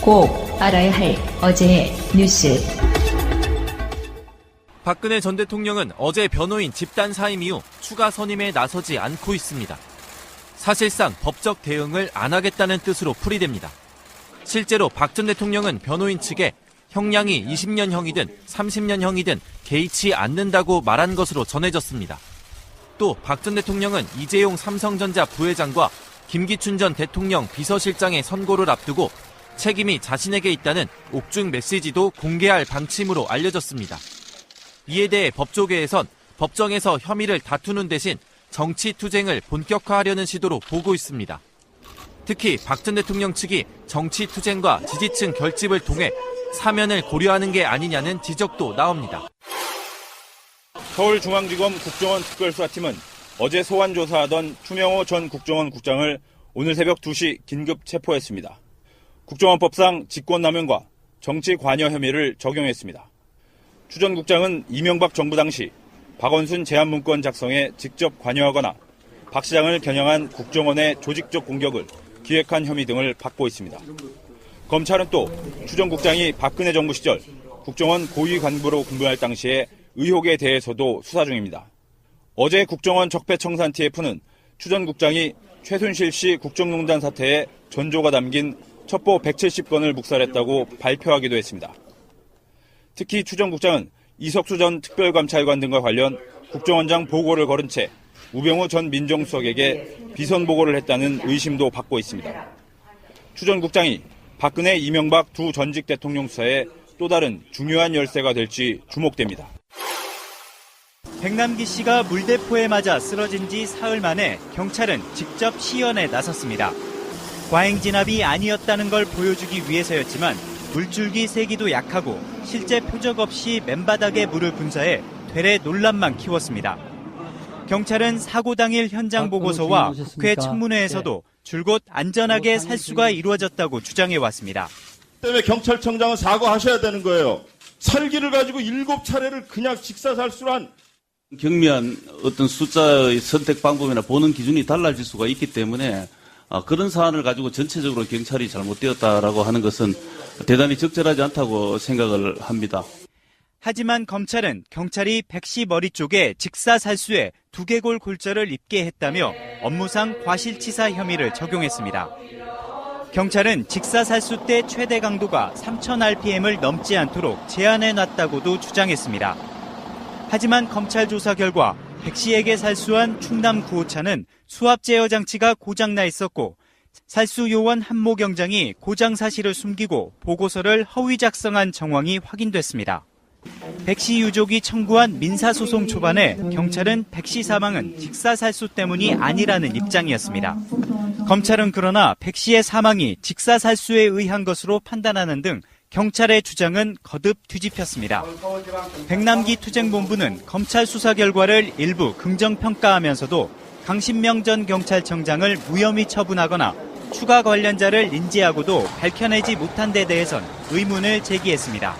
꼭 알아야 할 어제의 뉴스. 박근혜 전 대통령은 어제 변호인 집단 사임 이후 추가 선임에 나서지 않고 있습니다. 사실상 법적 대응을 안 하겠다는 뜻으로 풀이됩니다. 실제로 박 전 대통령은 변호인 측에 형량이 20년형이든 30년형이든 개의치 않는다고 말한 것으로 전해졌습니다. 또 박 전 대통령은 이재용 삼성전자 부회장과 김기춘 전 대통령 비서실장의 선고를 앞두고 책임이 자신에게 있다는 옥중 메시지도 공개할 방침으로 알려졌습니다. 이에 대해 법조계에선 법정에서 혐의를 다투는 대신 정치투쟁을 본격화하려는 시도로 보고 있습니다. 특히 박 전 대통령 측이 정치투쟁과 지지층 결집을 통해 사면을 고려하는 게 아니냐는 지적도 나옵니다. 서울중앙지검 국정원 특별수사팀은 어제 소환 조사하던 추명호 전 국정원 국장을 오늘 새벽 2시 긴급 체포했습니다. 국정원법상 직권남용과 정치 관여 혐의를 적용했습니다. 추 전 국장은 이명박 정부 당시 박원순 제안문건 작성에 직접 관여하거나 박 시장을 겨냥한 국정원의 조직적 공격을 기획한 혐의 등을 받고 있습니다. 검찰은 또 추 전 국장이 박근혜 정부 시절 국정원 고위 간부로 근무할 당시의 의혹에 대해서도 수사 중입니다. 어제 국정원 적폐청산 TF는 추 전 국장이 최순실 씨 국정농단 사태에 전조가 담긴 첩보 170건을 묵살했다고 발표하기도 했습니다. 특히 추 전 국장은 이석수 전 특별감찰관 등과 관련 국정원장 보고를 거른 채 우병우 전 민정수석에게 비선 보고를 했다는 의심도 받고 있습니다. 추 전 국장이 박근혜, 이명박 두 전직 대통령 수사에 또 다른 중요한 열쇠가 될지 주목됩니다. 백남기 씨가 물대포에 맞아 쓰러진 지 사흘 만에 경찰은 직접 시연에 나섰습니다. 과잉 진압이 아니었다는 걸 보여주기 위해서였지만 물줄기 세기도 약하고 실제 표적 없이 맨바닥에 물을 분사해 되레 논란만 키웠습니다. 경찰은 사고 당일 현장 보고서와 국회 청문회에서도 줄곧 안전하게 살수가 이루어졌다고 주장해왔습니다. 때문에 경찰청장은 사과하셔야 되는 거예요. 살기를 가지고 7차례를 그냥 직사살수로 한 경미한 어떤 숫자의 선택 방법이나 보는 기준이 달라질 수가 있기 때문에 그런 사안을 가지고 전체적으로 경찰이 잘못되었다라고 하는 것은 대단히 적절하지 않다고 생각을 합니다. 하지만 검찰은 경찰이 백 씨 머리 쪽에 직사살수에 두개골 골절을 입게 했다며 업무상 과실치사 혐의를 적용했습니다. 경찰은 직사살수 때 최대 강도가 3000rpm을 넘지 않도록 제한해놨다고도 주장했습니다. 하지만 검찰 조사 결과 백 씨에게 살수한 충남 9호차는 수압 제어 장치가 고장나 있었고 살수 요원 한모 경장이 고장 사실을 숨기고 보고서를 허위 작성한 정황이 확인됐습니다. 백 씨 유족이 청구한 민사소송 초반에 경찰은 백 씨 사망은 직사살수 때문이 아니라는 입장이었습니다. 검찰은 그러나 백 씨의 사망이 직사살수에 의한 것으로 판단하는 등 경찰의 주장은 거듭 뒤집혔습니다. 백남기 투쟁본부는 검찰 수사 결과를 일부 긍정평가하면서도 강신명 전 경찰청장을 무혐의 처분하거나 추가 관련자를 인지하고도 밝혀내지 못한 데 대해선 의문을 제기했습니다.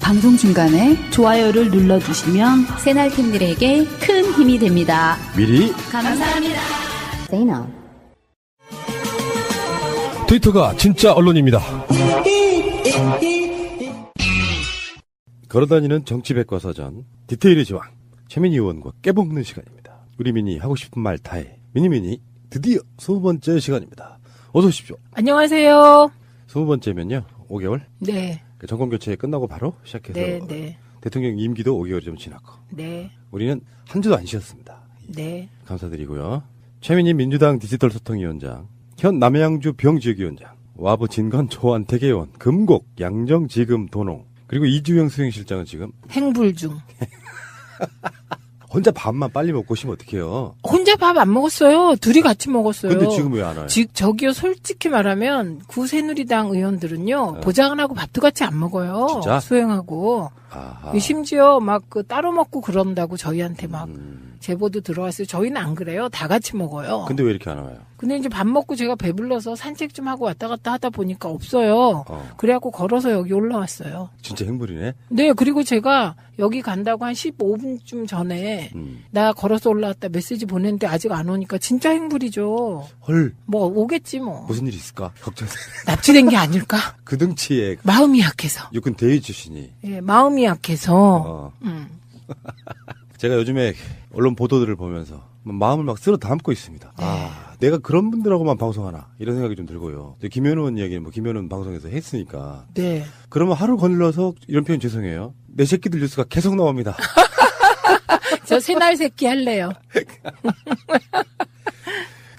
방송 중간에 좋아요를 눌러주시면 새날팀들에게 큰 힘이 됩니다. 미리 감사합니다. 트위터가 진짜 언론입니다. 걸어다니는 정치백과사전 디테일의 제왕 최민희 의원과 깨볶는 시간입니다. 우리 미니 하고 싶은 말 다해. 미니미니 드디어 20번째 시간입니다. 어서 오십시오. 안녕하세요. 20번째면요 5개월? 네. 정권교체 끝나고 바로 시작해서 네. 대통령 임기도 5개월이 좀 지났고 네. 우리는 한 주도 안 쉬었습니다. 네. 감사드리고요. 최민희 민주당 디지털소통위원장, 현 남양주 병지역위원장, 와부 진건 조한택 의원, 금곡 양정지금 도농, 그리고 이주영 수행실장은 지금 행불 중. 혼자 밥만 빨리 먹고 오시면 어떡해요? 혼자 밥 안 먹었어요. 둘이 같이 먹었어요. 근데 지금 왜 안 와요? 저기요, 솔직히 말하면 구새누리당 의원들은요, 보장을 하고 밥도 같이 안 먹어요. 진짜? 수행하고. 아하. 심지어 막 따로 먹고 그런다고 저희한테 막 제보도 들어왔어요. 저희는 안 그래요. 다 같이 먹어요. 근데 왜 이렇게 안 와요? 근데 이제 밥 먹고 제가 배불러서 산책 좀 하고 왔다 갔다 하다 보니까 없어요. 그래갖고 걸어서 여기 올라왔어요. 진짜 행불이네. 네, 그리고 제가 여기 간다고 한 15분쯤 전에 나 걸어서 올라왔다 메시지 보냈는데 아직 안 오니까 진짜 행불이죠. 헐. 뭐 오겠지 뭐. 무슨 일이 있을까? 걱정. 납치된 게 아닐까? 그 등치에 마음이 약해서. 육군 대위 출신이. 예, 마음이 약해서. 제가 요즘에 언론 보도들을 보면서 마음을 막 쓸어 담고 있습니다. 내가 그런 분들하고만 방송하나 이런 생각이 좀 들고요. 김현우 이야기는 뭐 김현우 방송에서 했으니까. 네. 그러면 하루 걸러서 이런 표현 죄송해요. 내 새끼들 뉴스가 계속 나옵니다. 저 새날 새끼 할래요.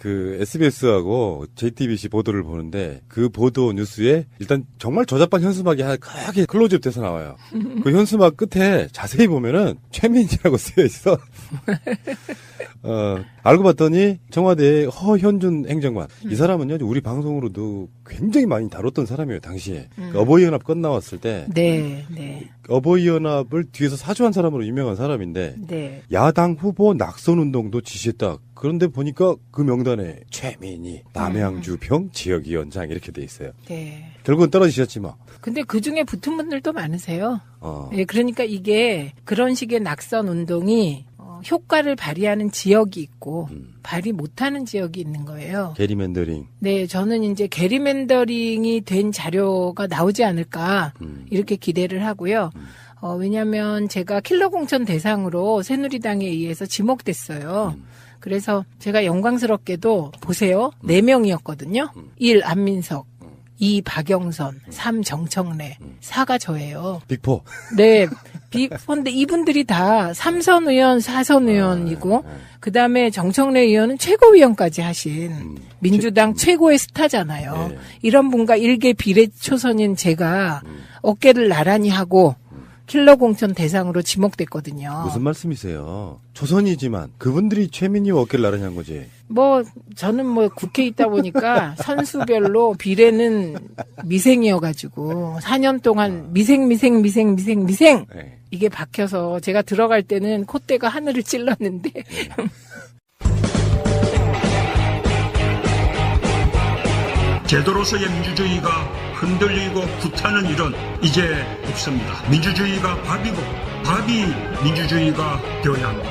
그 SBS하고 JTBC 보도를 보는데 그 보도 뉴스에 일단 정말 저작반 현수막이 크게 클로즈업 돼서 나와요. 그 현수막 끝에 자세히 보면은 최민희라고 쓰여 있어. 알고 봤더니 청와대의 허현준 행정관. 이 사람은요, 우리 방송으로도 굉장히 많이 다뤘던 사람이에요, 당시에. 그 어버이연합 끝나왔을 때. 네, 네. 어버이연합을 뒤에서 사주한 사람으로 유명한 사람인데. 네. 야당 후보 낙선운동도 지시했다. 그런데 보니까 그 명단에 최민희, 남양주병 지역위원장 이렇게 돼 있어요. 네. 결국은 떨어지셨지만. 근데 그 중에 붙은 분들도 많으세요. 예, 그러니까 이게 그런 식의 낙선 운동이 효과를 발휘하는 지역이 있고 발휘 못하는 지역이 있는 거예요. 게리맨더링. 네, 저는 이제 게리맨더링이 된 자료가 나오지 않을까 이렇게 기대를 하고요. 왜냐하면 제가 킬러 공천 대상으로 새누리당에 의해서 지목됐어요. 그래서 제가 영광스럽게도 보세요. 4명이었거든요. 1. 안민석, 2. 박영선, 3. 정청래, 4가 저예요. 빅포. 네, 빅포인데 이분들이 다 3선 의원, 4선 의원이고 그다음에 정청래 의원은 최고위원까지 하신 민주당 최고의 스타잖아요. 네. 이런 분과 일개 비례초선인 제가 어깨를 나란히 하고 킬러 공천 대상으로 지목됐거든요. 무슨 말씀이세요? 조선이지만 그분들이 최민희와 어깨를 나란히 한 거지. 뭐 저는 뭐 국회에 있다 보니까 선수별로 비례는 미생이어가지고 4년 동안 미생 네. 이게 박혀서 제가 들어갈 때는 콧대가 하늘을 찔렀는데 제도로서의 민주주의가 흔들리고 구타는 일은 이제 없습니다. 민주주의가 밥이고 밥이 민주주의가 되어야 합니다.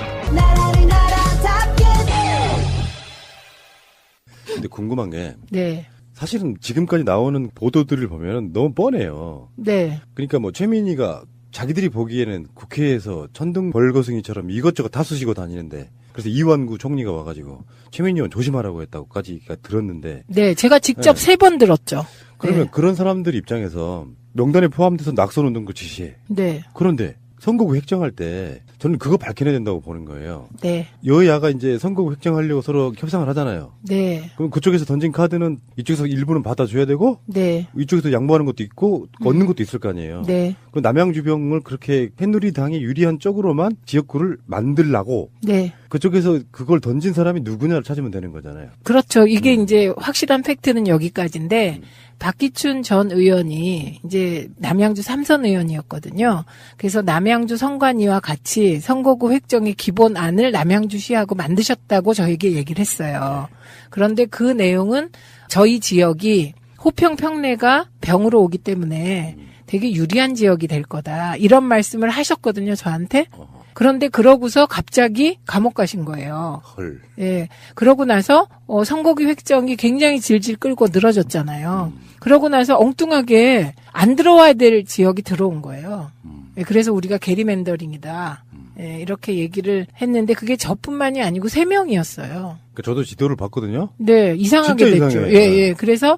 근데 궁금한 게 네. 사실은 지금까지 나오는 보도들을 보면 너무 뻔해요. 네. 그러니까 뭐 최민희가 자기들이 보기에는 국회에서 천둥 벌거숭이처럼 이것저것 다 쑤시고 다니는데 그래서 이완구 총리가 와가지고 최민희 의원 조심하라고 했다고까지 들었는데. 네, 제가 직접 네. 3번 들었죠. 그러면 네. 그런 사람들 입장에서 명단에 포함돼서 낙선운동도 지시해. 네. 그런데 선거구 획정할 때 저는 그거 밝혀내야 된다고 보는 거예요. 네. 여야가 이제 선거구 획정하려고 서로 협상을 하잖아요. 네. 그럼 그쪽에서 던진 카드는 이쪽에서 일부는 받아줘야 되고 네. 이쪽에서 양보하는 것도 있고 얻는 것도 있을 거 아니에요. 네. 그럼 남양주병을 그렇게 새누리당이 유리한 쪽으로만 지역구를 만들라고 네. 그쪽에서 그걸 던진 사람이 누구냐를 찾으면 되는 거잖아요. 그렇죠. 이게 이제 확실한 팩트는 여기까지인데 박기춘 전 의원이 이제 남양주 3선 의원이었거든요. 그래서 남양주 선관위와 같이 선거구 획정의 기본안을 남양주시하고 만드셨다고 저에게 얘기를 했어요. 그런데 그 내용은 저희 지역이 호평 평내가 병으로 오기 때문에 되게 유리한 지역이 될 거다. 이런 말씀을 하셨거든요, 저한테. 그런데 그러고서 갑자기 감옥 가신 거예요. 헐. 예. 그러고 나서 선거구 획정이 굉장히 질질 끌고 늘어졌잖아요. 그러고 나서 엉뚱하게 안 들어와야 될 지역이 들어온 거예요. 예, 그래서 우리가 게리맨더링이다. 예, 이렇게 얘기를 했는데 그게 저뿐만이 아니고 3명이었어요. 저도 지도를 봤거든요. 네, 이상하게 진짜 됐죠. 이상해. 예, 예. 그래서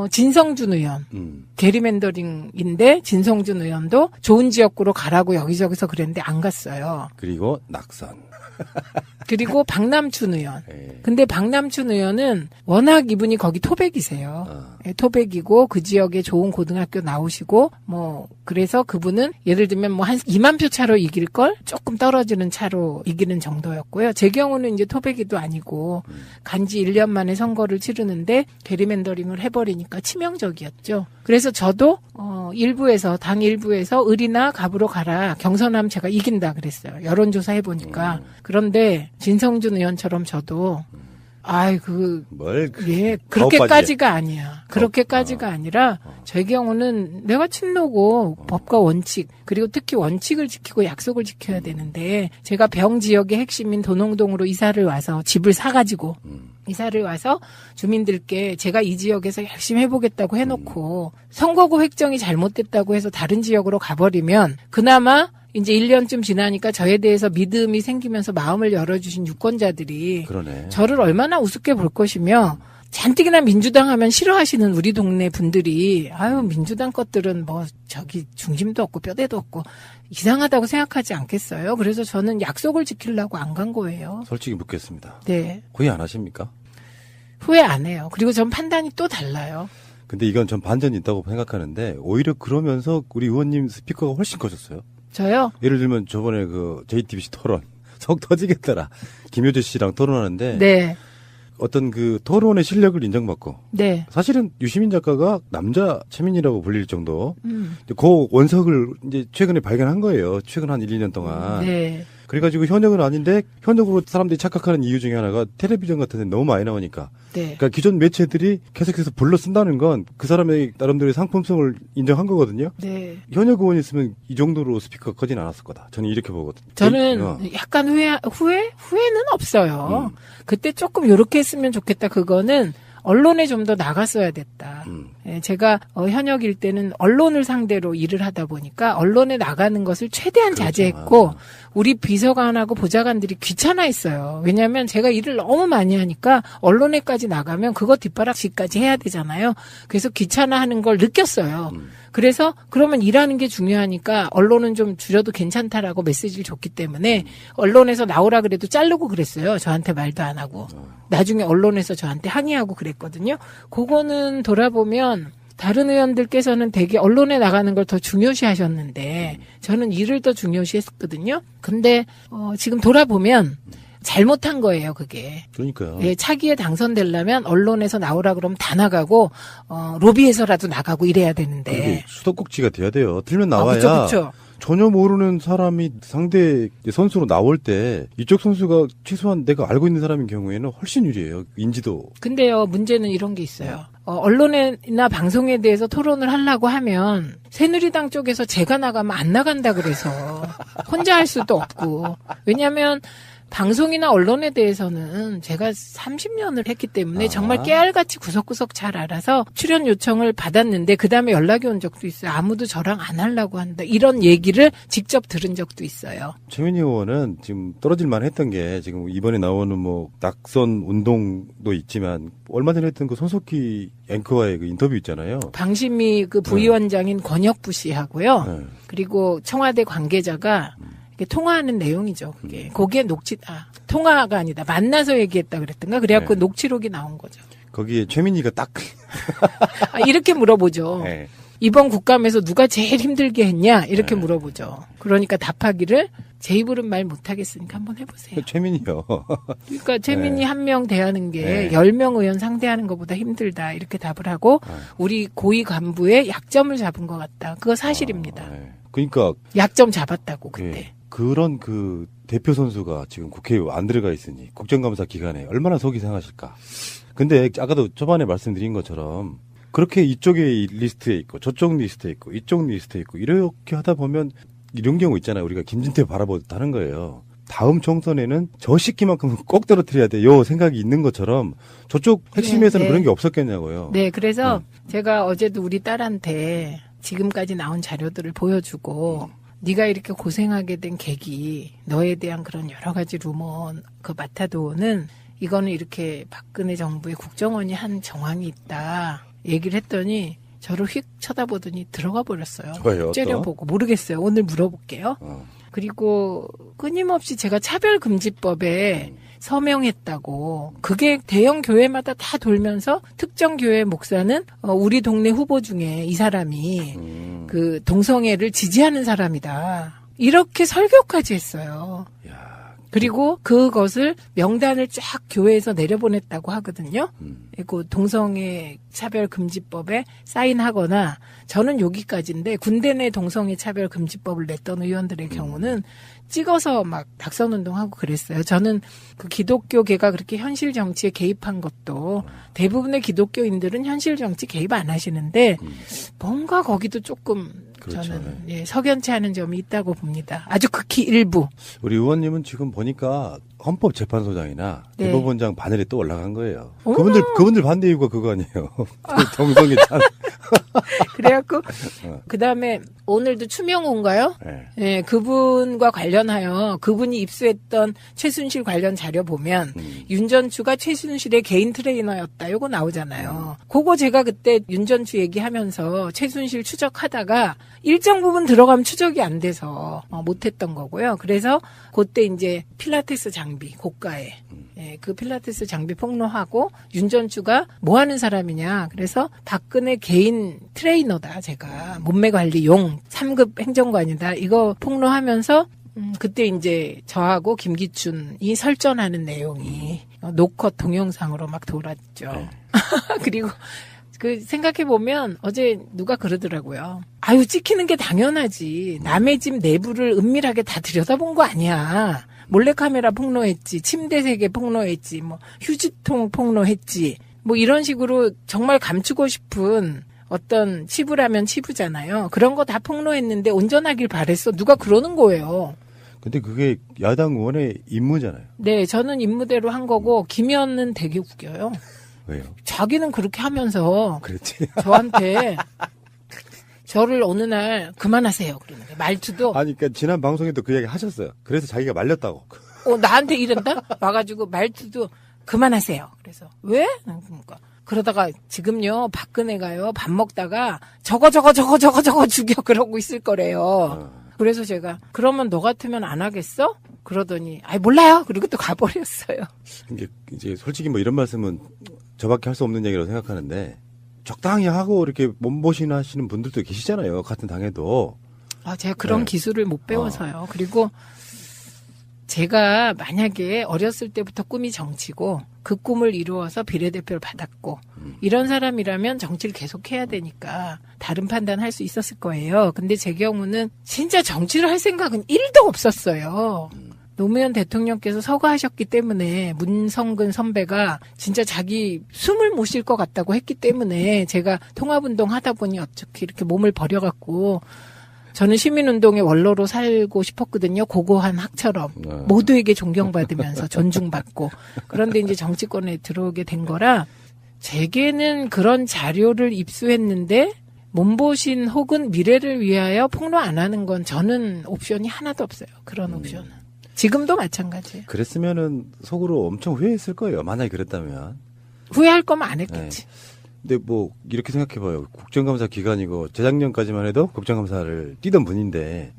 진성준 의원. 게리맨더링인데 진성준 의원도 좋은 지역구로 가라고 여기저기서 그랬는데 안 갔어요. 그리고 낙선. 그리고 박남춘 의원. 예. 근데 박남춘 의원은 워낙 이분이 거기 토백이세요. 예, 토백이고 그 지역에 좋은 고등학교 나오시고 뭐 그래서 그분은 예를 들면 뭐 한 2만 표 차로 이길 걸 조금 떨어지는 차로 이기는 정도였고요. 제 경우는 이제 토백이도 아니고 간지 1년 만에 선거를 치르는데 게리맨더링을 해버리니까 치명적이었죠. 그래서 저도 당 일부에서 을이나 갑으로 가라. 경선하면 제가 이긴다 그랬어요. 여론조사 해보니까. 그런데 진성준 의원처럼 저도 예, 그렇게까지가 아니야. 그렇게까지가 아니라, 제 경우는 내가 친노고, 법과 원칙, 그리고 특히 원칙을 지키고 약속을 지켜야 되는데, 제가 병 지역의 핵심인 도농동으로 이사를 와서 집을 사가지고, 이사를 와서 주민들께 제가 이 지역에서 열심히 해보겠다고 해놓고, 선거구 획정이 잘못됐다고 해서 다른 지역으로 가버리면, 그나마 이제 1년쯤 지나니까 저에 대해서 믿음이 생기면서 마음을 열어주신 유권자들이 그러네. 저를 얼마나 우습게 볼 것이며 잔뜩이나 민주당 하면 싫어하시는 우리 동네 분들이 민주당 것들은 뭐 저기 중심도 없고 뼈대도 없고 이상하다고 생각하지 않겠어요? 그래서 저는 약속을 지키려고 안 간 거예요. 솔직히 묻겠습니다. 네. 후회 안 하십니까? 후회 안 해요. 그리고 전 판단이 또 달라요. 근데 이건 전 반전이 있다고 생각하는데 오히려 그러면서 우리 의원님 스피커가 훨씬 커졌어요. 저요? 예를 들면 저번에 그 JTBC 토론 속 터지겠더라. 김효재 씨랑 토론하는데 네. 어떤 그 토론의 실력을 인정받고 네. 사실은 유시민 작가가 남자 최민이라고 불릴 정도 그 원석을 이제 최근에 발견한 거예요. 최근 한 1, 2년 동안. 네. 그래가지고 현역은 아닌데 현역으로 사람들이 착각하는 이유 중에 하나가 텔레비전 같은 데 너무 많이 나오니까. 네. 그러니까 기존 매체들이 계속해서 불러 쓴다는 건 그 사람의 나름대로의 상품성을 인정한 거거든요. 네. 현역 의원이 있으면 이 정도로 스피커가 커진 않았을 거다. 저는 이렇게 보거든요. 저는 약간 후회는 없어요. 그때 조금 요렇게 했으면 좋겠다. 그거는 언론에 좀 더 나갔어야 됐다. 예, 제가 현역일 때는 언론을 상대로 일을 하다 보니까 언론에 나가는 것을 최대한 자제했고 우리 비서관하고 보좌관들이 귀찮아했어요. 왜냐하면 제가 일을 너무 많이 하니까 언론에까지 나가면 그거 뒷바라지까지 해야 되잖아요. 그래서 귀찮아하는 걸 느꼈어요. 그래서 그러면 일하는 게 중요하니까 언론은 좀 줄여도 괜찮다라고 메시지를 줬기 때문에 언론에서 나오라 그래도 자르고 그랬어요. 저한테 말도 안 하고. 나중에 언론에서 저한테 항의하고 그랬거든요. 그거는 돌아보면 다른 의원들께서는 되게 언론에 나가는 걸 더 중요시 하셨는데 저는 일을 더 중요시 했거든요. 근데 지금 돌아보면 잘못한 거예요, 그게. 그러니까요. 예, 차기에 당선되려면 언론에서 나오라 그러면 다 나가고 로비에서라도 나가고 이래야 되는데. 그게 수도꼭지가 돼야 돼요. 틀면 나와야. 그쵸. 전혀 모르는 사람이 상대 선수로 나올 때 이쪽 선수가 최소한 내가 알고 있는 사람인 경우에는 훨씬 유리해요. 인지도. 근데요, 문제는 이런 게 있어요. 언론이나 방송에 대해서 토론을 하려고 하면 새누리당 쪽에서 제가 나가면 안 나간다 그래서 혼자 할 수도 없고. 왜냐하면 방송이나 언론에 대해서는 제가 30년을 했기 때문에 정말 깨알같이 구석구석 잘 알아서 출연 요청을 받았는데 그다음에 연락이 온 적도 있어요. 아무도 저랑 안 하려고 한다. 이런 얘기를 직접 들은 적도 있어요. 최민희 의원은 지금 떨어질만 했던 게 지금 이번에 나오는 뭐 낙선 운동도 있지만 얼마 전에 했던 그 손석희 앵커와의 그 인터뷰 있잖아요. 방심위 그 부위원장인 권혁부 씨하고요. 네. 그리고 청와대 관계자가 통화하는 내용이죠, 그게. 거기에 통화가 아니다. 만나서 얘기했다 그랬던가? 그래갖고 네. 녹취록이 나온 거죠. 거기에 최민희가 딱. 이렇게 물어보죠. 네. 이번 국감에서 누가 제일 힘들게 했냐? 이렇게 물어보죠. 그러니까 답하기를 제 입으로는 말 못하겠으니까 한번 해보세요. 최민희요. 그러니까 최민희 네. 한 명 대하는 게 네. 10명 의원 상대하는 것보다 힘들다. 이렇게 답을 하고 우리 고위 간부의 약점을 잡은 것 같다. 그거 사실입니다. 네. 그러니까. 약점 잡았다고 그때. 네. 그런 그 대표 선수가 지금 국회에 안 들어가 있으니 국정감사 기간에 얼마나 속이 상하실까. 근데 아까도 초반에 말씀드린 것처럼 그렇게 이쪽에 리스트에 있고 저쪽 리스트에 있고 이쪽 리스트에 있고 이렇게 하다 보면 이런 경우 있잖아요. 우리가 김진태 바라보듯 하는 거예요. 다음 총선에는 저 시기만큼은 꼭 떨어뜨려야 돼. 요 생각이 있는 것처럼 저쪽 핵심에서는 그런 게 없었겠냐고요. 네, 그래서 제가 어제도 우리 딸한테 지금까지 나온 자료들을 보여주고 네가 이렇게 고생하게 된 계기, 너에 대한 그런 여러 가지 루머, 그 마타도는 이거는 이렇게 박근혜 정부의 국정원이 한 정황이 있다 얘기를 했더니 저를 휙 쳐다보더니 들어가 버렸어요. 왜요? 째려보고 모르겠어요. 오늘 물어볼게요. 그리고 끊임없이 제가 차별금지법에 서명했다고. 그게 대형 교회마다 다 돌면서 특정 교회 목사는 우리 동네 후보 중에 이 사람이 그 동성애를 지지하는 사람이다. 이렇게 설교까지 했어요. 그리고 그것을 명단을 쫙 교회에서 내려보냈다고 하거든요. 그리고 동성애 차별금지법에 사인하거나 저는 여기까지인데 군대 내 동성애 차별금지법을 냈던 의원들의 경우는 찍어서 막 낙선운동하고 그랬어요. 저는 그 기독교계가 그렇게 현실 정치에 개입한 것도 대부분의 기독교인들은 현실 정치 개입 안 하시는데 뭔가 거기도 조금 그렇죠. 저는 석연치 않은 점이 있다고 봅니다. 아주 극히 일부. 우리 의원님은 지금 보니까 헌법재판소장이나 네. 대법원장 바늘에 또 올라간 거예요. 어머나. 그분들 반대 이유가 그거 아니에요. 동성애 찬. 그래갖고 그다음에 오늘도 추명호인가요? 네, 그분과 관련하여 그분이 입수했던 최순실 관련 자료 보면 윤전추가 최순실의 개인 트레이너였다. 요거 나오잖아요. 그거 제가 그때 윤전추 얘기하면서 최순실 추적하다가 일정 부분 들어가면 추적이 안 돼서 못했던 거고요. 그래서 그때 이제 필라테스 장비 고가에 그 필라테스 장비 폭로하고 윤전추가 뭐 하는 사람이냐. 그래서 박근혜 개인 트레이너다. 제가 몸매 관리용 3급 행정관이다. 이거 폭로하면서 그때 이제 저하고 김기춘이 설전하는 내용이 노컷 동영상으로 막 돌았죠. 그리고 그 생각해보면 어제 누가 그러더라고요. 아유 찍히는 게 당연하지. 남의 집 내부를 은밀하게 다 들여다본 거 아니야. 몰래카메라 폭로했지. 침대 세계 폭로했지. 뭐 휴지통 폭로했지. 뭐 이런 식으로 정말 감추고 싶은 어떤 치부라면 치부잖아요. 그런 거 다 폭로했는데 온전하길 바랬어. 누가 그러는 거예요. 근데 그게 야당 의원의 임무잖아요. 네, 저는 임무대로 한 거고 김현은 되게 웃겨요. 왜요? 자기는 그렇게 하면서 그랬지. 저한테 저를 어느 날 그만하세요. 그러는 거예요. 말투도 아니, 그러니까 지난 방송에도 그 얘기 하셨어요. 그래서 자기가 말렸다고. 나한테 이런다? 와가지고 말투도 그만하세요. 그래서 왜? 그러니까 그러다가 지금요 박근혜가요 밥 먹다가 저거 죽여 그러고 있을 거래요. 그래서 제가 그러면 너 같으면 안 하겠어? 그러더니 아이 몰라요. 그리고 또 가버렸어요. 이제 솔직히 뭐 이런 말씀은 저밖에 할 수 없는 얘기라고 생각하는데 적당히 하고 이렇게 몸보신 하시는 분들도 계시잖아요. 같은 당에도. 제가 그런 기술을 못 배워서요. 그리고 제가 만약에 어렸을 때부터 꿈이 정치고 그 꿈을 이루어서 비례대표를 받았고 이런 사람이라면 정치를 계속해야 되니까 다른 판단할 수 있었을 거예요. 근데 제 경우는 진짜 정치를 할 생각은 1도 없었어요. 노무현 대통령께서 서거하셨기 때문에 문성근 선배가 진짜 자기 숨을 못 쉴 것 같다고 했기 때문에 제가 통합운동 하다 보니 어떻게 이렇게 몸을 버려갖고 저는 시민운동의 원로로 살고 싶었거든요. 고고한 학처럼. 모두에게 존경받으면서 존중받고. 그런데 이제 정치권에 들어오게 된 거라 제게는 그런 자료를 입수했는데 몸보신 혹은 미래를 위하여 폭로 안 하는 건 저는 옵션이 하나도 없어요. 그런 옵션은. 지금도 마찬가지예요. 그랬으면은 속으로 엄청 후회했을 거예요. 만약에 그랬다면. 후회할 거면 안 했겠지. 근데 뭐 이렇게 생각해봐요. 국정감사 기간이고 재작년까지만 해도 국정감사를 뛰던 분인데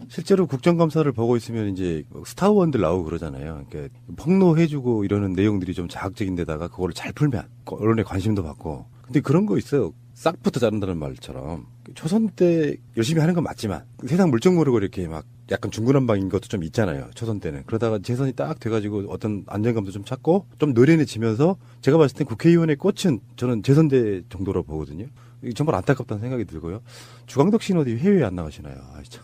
실제로 국정감사를 보고 있으면 이제 스타원들 나오고 그러잖아요. 그러니까 폭로해주고 이러는 내용들이 좀 자극적인 데다가 그거를 잘 풀면 언론의 관심도 받고. 근데 그런 거 있어요. 싹부터 자른다는 말처럼 초선 때 열심히 하는 건 맞지만 세상 물정 모르고 이렇게 막 약간 중구난방인 것도 좀 있잖아요. 초선 때는. 그러다가 재선이 딱 돼가지고 어떤 안정감도 좀 찾고 좀 노련해지면서 제가 봤을 땐 국회의원의 꽃은 저는 재선 때 정도로 보거든요. 이게 정말 안타깝다는 생각이 들고요. 주광덕 씨는 어디 해외에 안 나가시나요? 참.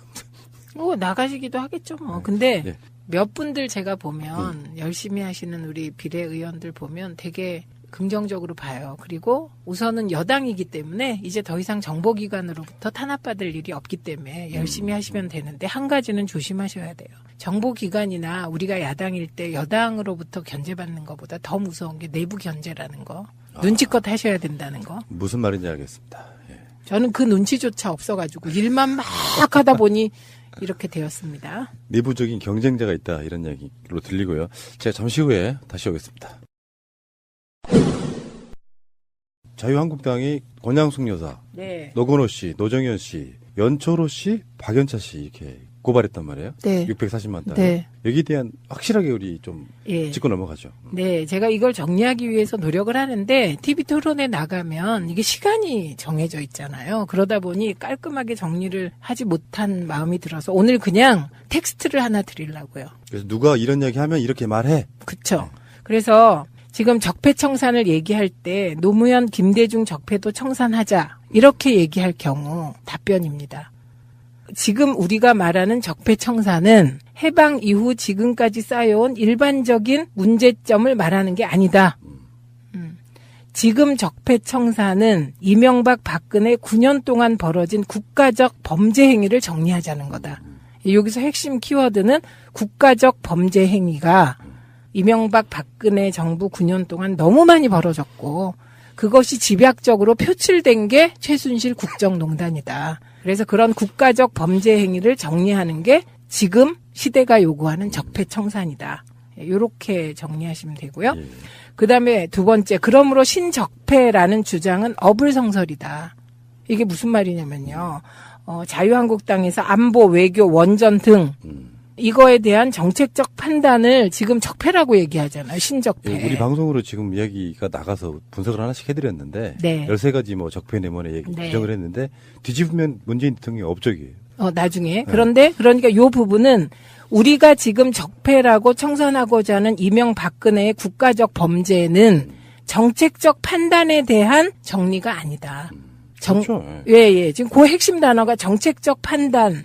나가시기도 하겠죠 뭐. 근데 몇 분들 제가 보면 열심히 하시는 우리 비례의원들 보면 되게 긍정적으로 봐요. 그리고 우선은 여당이기 때문에 이제 더 이상 정보기관으로부터 탄압받을 일이 없기 때문에 열심히 하시면 되는데 한 가지는 조심하셔야 돼요. 정보기관이나 우리가 야당일 때 여당으로부터 견제받는 것보다 더 무서운 게 내부 견제라는 거. 눈치껏 하셔야 된다는 거. 무슨 말인지 알겠습니다. 저는 그 눈치조차 없어가지고 일만 막 하다 보니 이렇게 되었습니다. 내부적인 경쟁자가 있다 이런 얘기로 들리고요. 제가 잠시 후에 다시 오겠습니다. 자유한국당이 권양숙 여사, 노건호 씨, 노정현 씨, 연초로 씨, 박연차 씨 이렇게 고발했단 말이에요. 네. 640만 달. 네. 여기에 대한 확실하게 우리 좀 예. 짚고 넘어가죠. 네, 제가 이걸 정리하기 위해서 노력을 하는데 TV 토론에 나가면 이게 시간이 정해져 있잖아요. 그러다 보니 깔끔하게 정리를 하지 못한 마음이 들어서 오늘 그냥 텍스트를 하나 드리려고요. 그래서 누가 이런 이야기 하면 이렇게 말해. 그쵸. 그래서 지금 적폐청산을 얘기할 때 노무현, 김대중 적폐도 청산하자 이렇게 얘기할 경우 답변입니다. 지금 우리가 말하는 적폐청산은 해방 이후 지금까지 쌓여온 일반적인 문제점을 말하는 게 아니다. 지금 적폐청산은 이명박 박근혜 9년 동안 벌어진 국가적 범죄 행위를 정리하자는 거다. 여기서 핵심 키워드는 국가적 범죄 행위가 이명박 박근혜 정부 9년 동안 너무 많이 벌어졌고 그것이 집약적으로 표출된 게 최순실 국정농단이다. 그래서 그런 국가적 범죄 행위를 정리하는 게 지금 시대가 요구하는 적폐청산이다. 이렇게 정리하시면 되고요. 그다음에 두 번째, 그러므로 신적폐라는 주장은 어불성설이다. 이게 무슨 말이냐면요. 자유한국당에서 안보, 외교, 원전 등 이거에 대한 정책적 판단을 지금 적폐라고 얘기하잖아요. 신적폐. 우리 방송으로 지금 이야기가 나가서 분석을 하나씩 해드렸는데 네. 13가지 뭐 적폐 내mon에 규정을 했는데 뒤집으면 문재인 대통령이 업적이에요. 나중에. 그런데 그러니까 요 부분은 우리가 지금 적폐라고 청산하고자 하는 이명박근혜의 국가적 범죄는 정책적 판단에 대한 정리가 아니다. 그렇죠. 예. 지금 그 핵심 단어가 정책적 판단은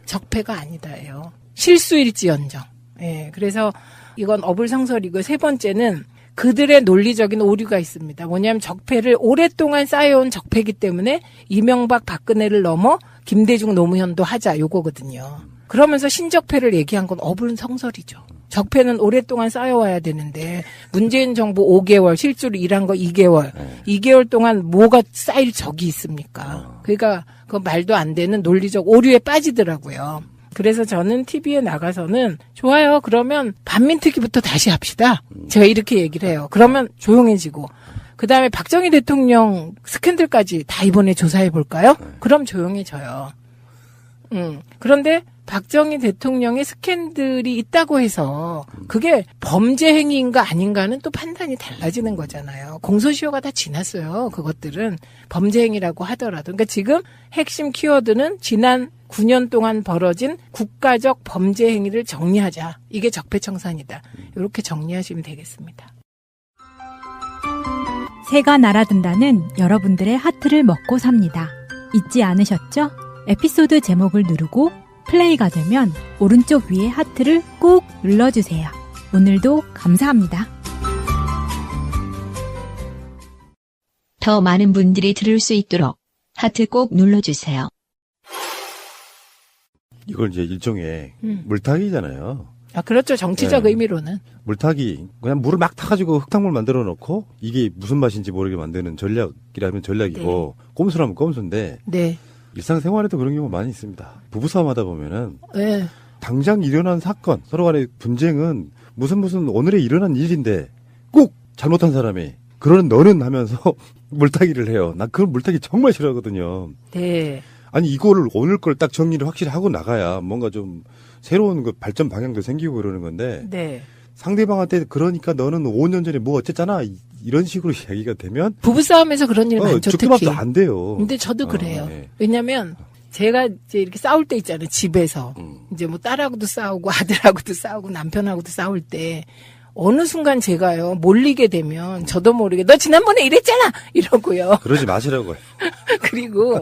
적폐가 아니다예요. 실수일지언정. 예. 그래서 이건 어불성설이고 세 번째는 그들의 논리적인 오류가 있습니다. 뭐냐면 적폐를 오랫동안 쌓여온 적폐이기 때문에 이명박 박근혜를 넘어 김대중 노무현도 하자 요거거든요. 그러면서 신적폐를 얘기한 건 어불성설이죠. 적폐는 오랫동안 쌓여와야 되는데 문재인 정부 5개월 실제로 일한 거 2개월 2개월 동안 뭐가 쌓일 적이 있습니까? 그러니까 그 말도 안 되는 논리적 오류에 빠지더라고요. 그래서 저는 TV에 나가서는 좋아요. 그러면 반민특위부터 다시 합시다. 제가 이렇게 얘기를 해요. 그러면 조용해지고 그다음에 박정희 대통령 스캔들까지 다 이번에 조사해 볼까요? 그럼 조용해져요. 그런데 박정희 대통령의 스캔들이 있다고 해서 그게 범죄 행위인가 아닌가는 또 판단이 달라지는 거잖아요. 공소시효가 다 지났어요. 그것들은 범죄 행위라고 하더라도. 그러니까 지금 핵심 키워드는 지난 9년 동안 벌어진 국가적 범죄 행위를 정리하자. 이게 적폐청산이다. 이렇게 정리하시면 되겠습니다. 새가 날아든다는 여러분들의 하트를 먹고 삽니다. 잊지 않으셨죠? 에피소드 제목을 누르고 플레이가 되면 오른쪽 위에 하트를 꾹 눌러주세요. 오늘도 감사합니다. 더 많은 분들이 들을 수 있도록 하트 꼭 눌러주세요. 이걸 이제 일종의 물타기잖아요. 아, 그렇죠. 정치적 의미로는. 물타기. 그냥 물을 막 타가지고 흙탕물 만들어 놓고 이게 무슨 맛인지 모르게 만드는 전략이라면 전략이고 꼼수라면 꼼수인데 네. 일상생활에도 그런 경우 많이 있습니다. 부부싸움 하다 보면은 네. 당장 일어난 사건, 서로 간의 분쟁은 무슨 오늘에 일어난 일인데 꼭 잘못한 사람이 그러는 너는 하면서 물타기를 해요. 난 그런 물타기 정말 싫어하거든요. 네. 아니 이거를 오늘 걸 딱 정리를 확실히 하고 나가야 뭔가 좀 새로운 그 발전 방향도 생기고 그러는 건데 네. 상대방한테 그러니까 너는 5년 전에 뭐 어쨌잖아 이런 식으로 이야기가 되면 부부싸움에서 그런 일 많죠. 죽기밥도 특히. 안 돼요. 근데 저도 그래요. 네. 왜냐면 제가 이제 이렇게 싸울 때 있잖아요. 집에서. 이제 뭐 딸하고도 싸우고 아들하고도 싸우고 남편하고도 싸울 때 어느 순간 제가요 몰리게 되면 저도 모르게 너 지난번에 이랬잖아 이러고요. 그러지 마시라고요. 그리고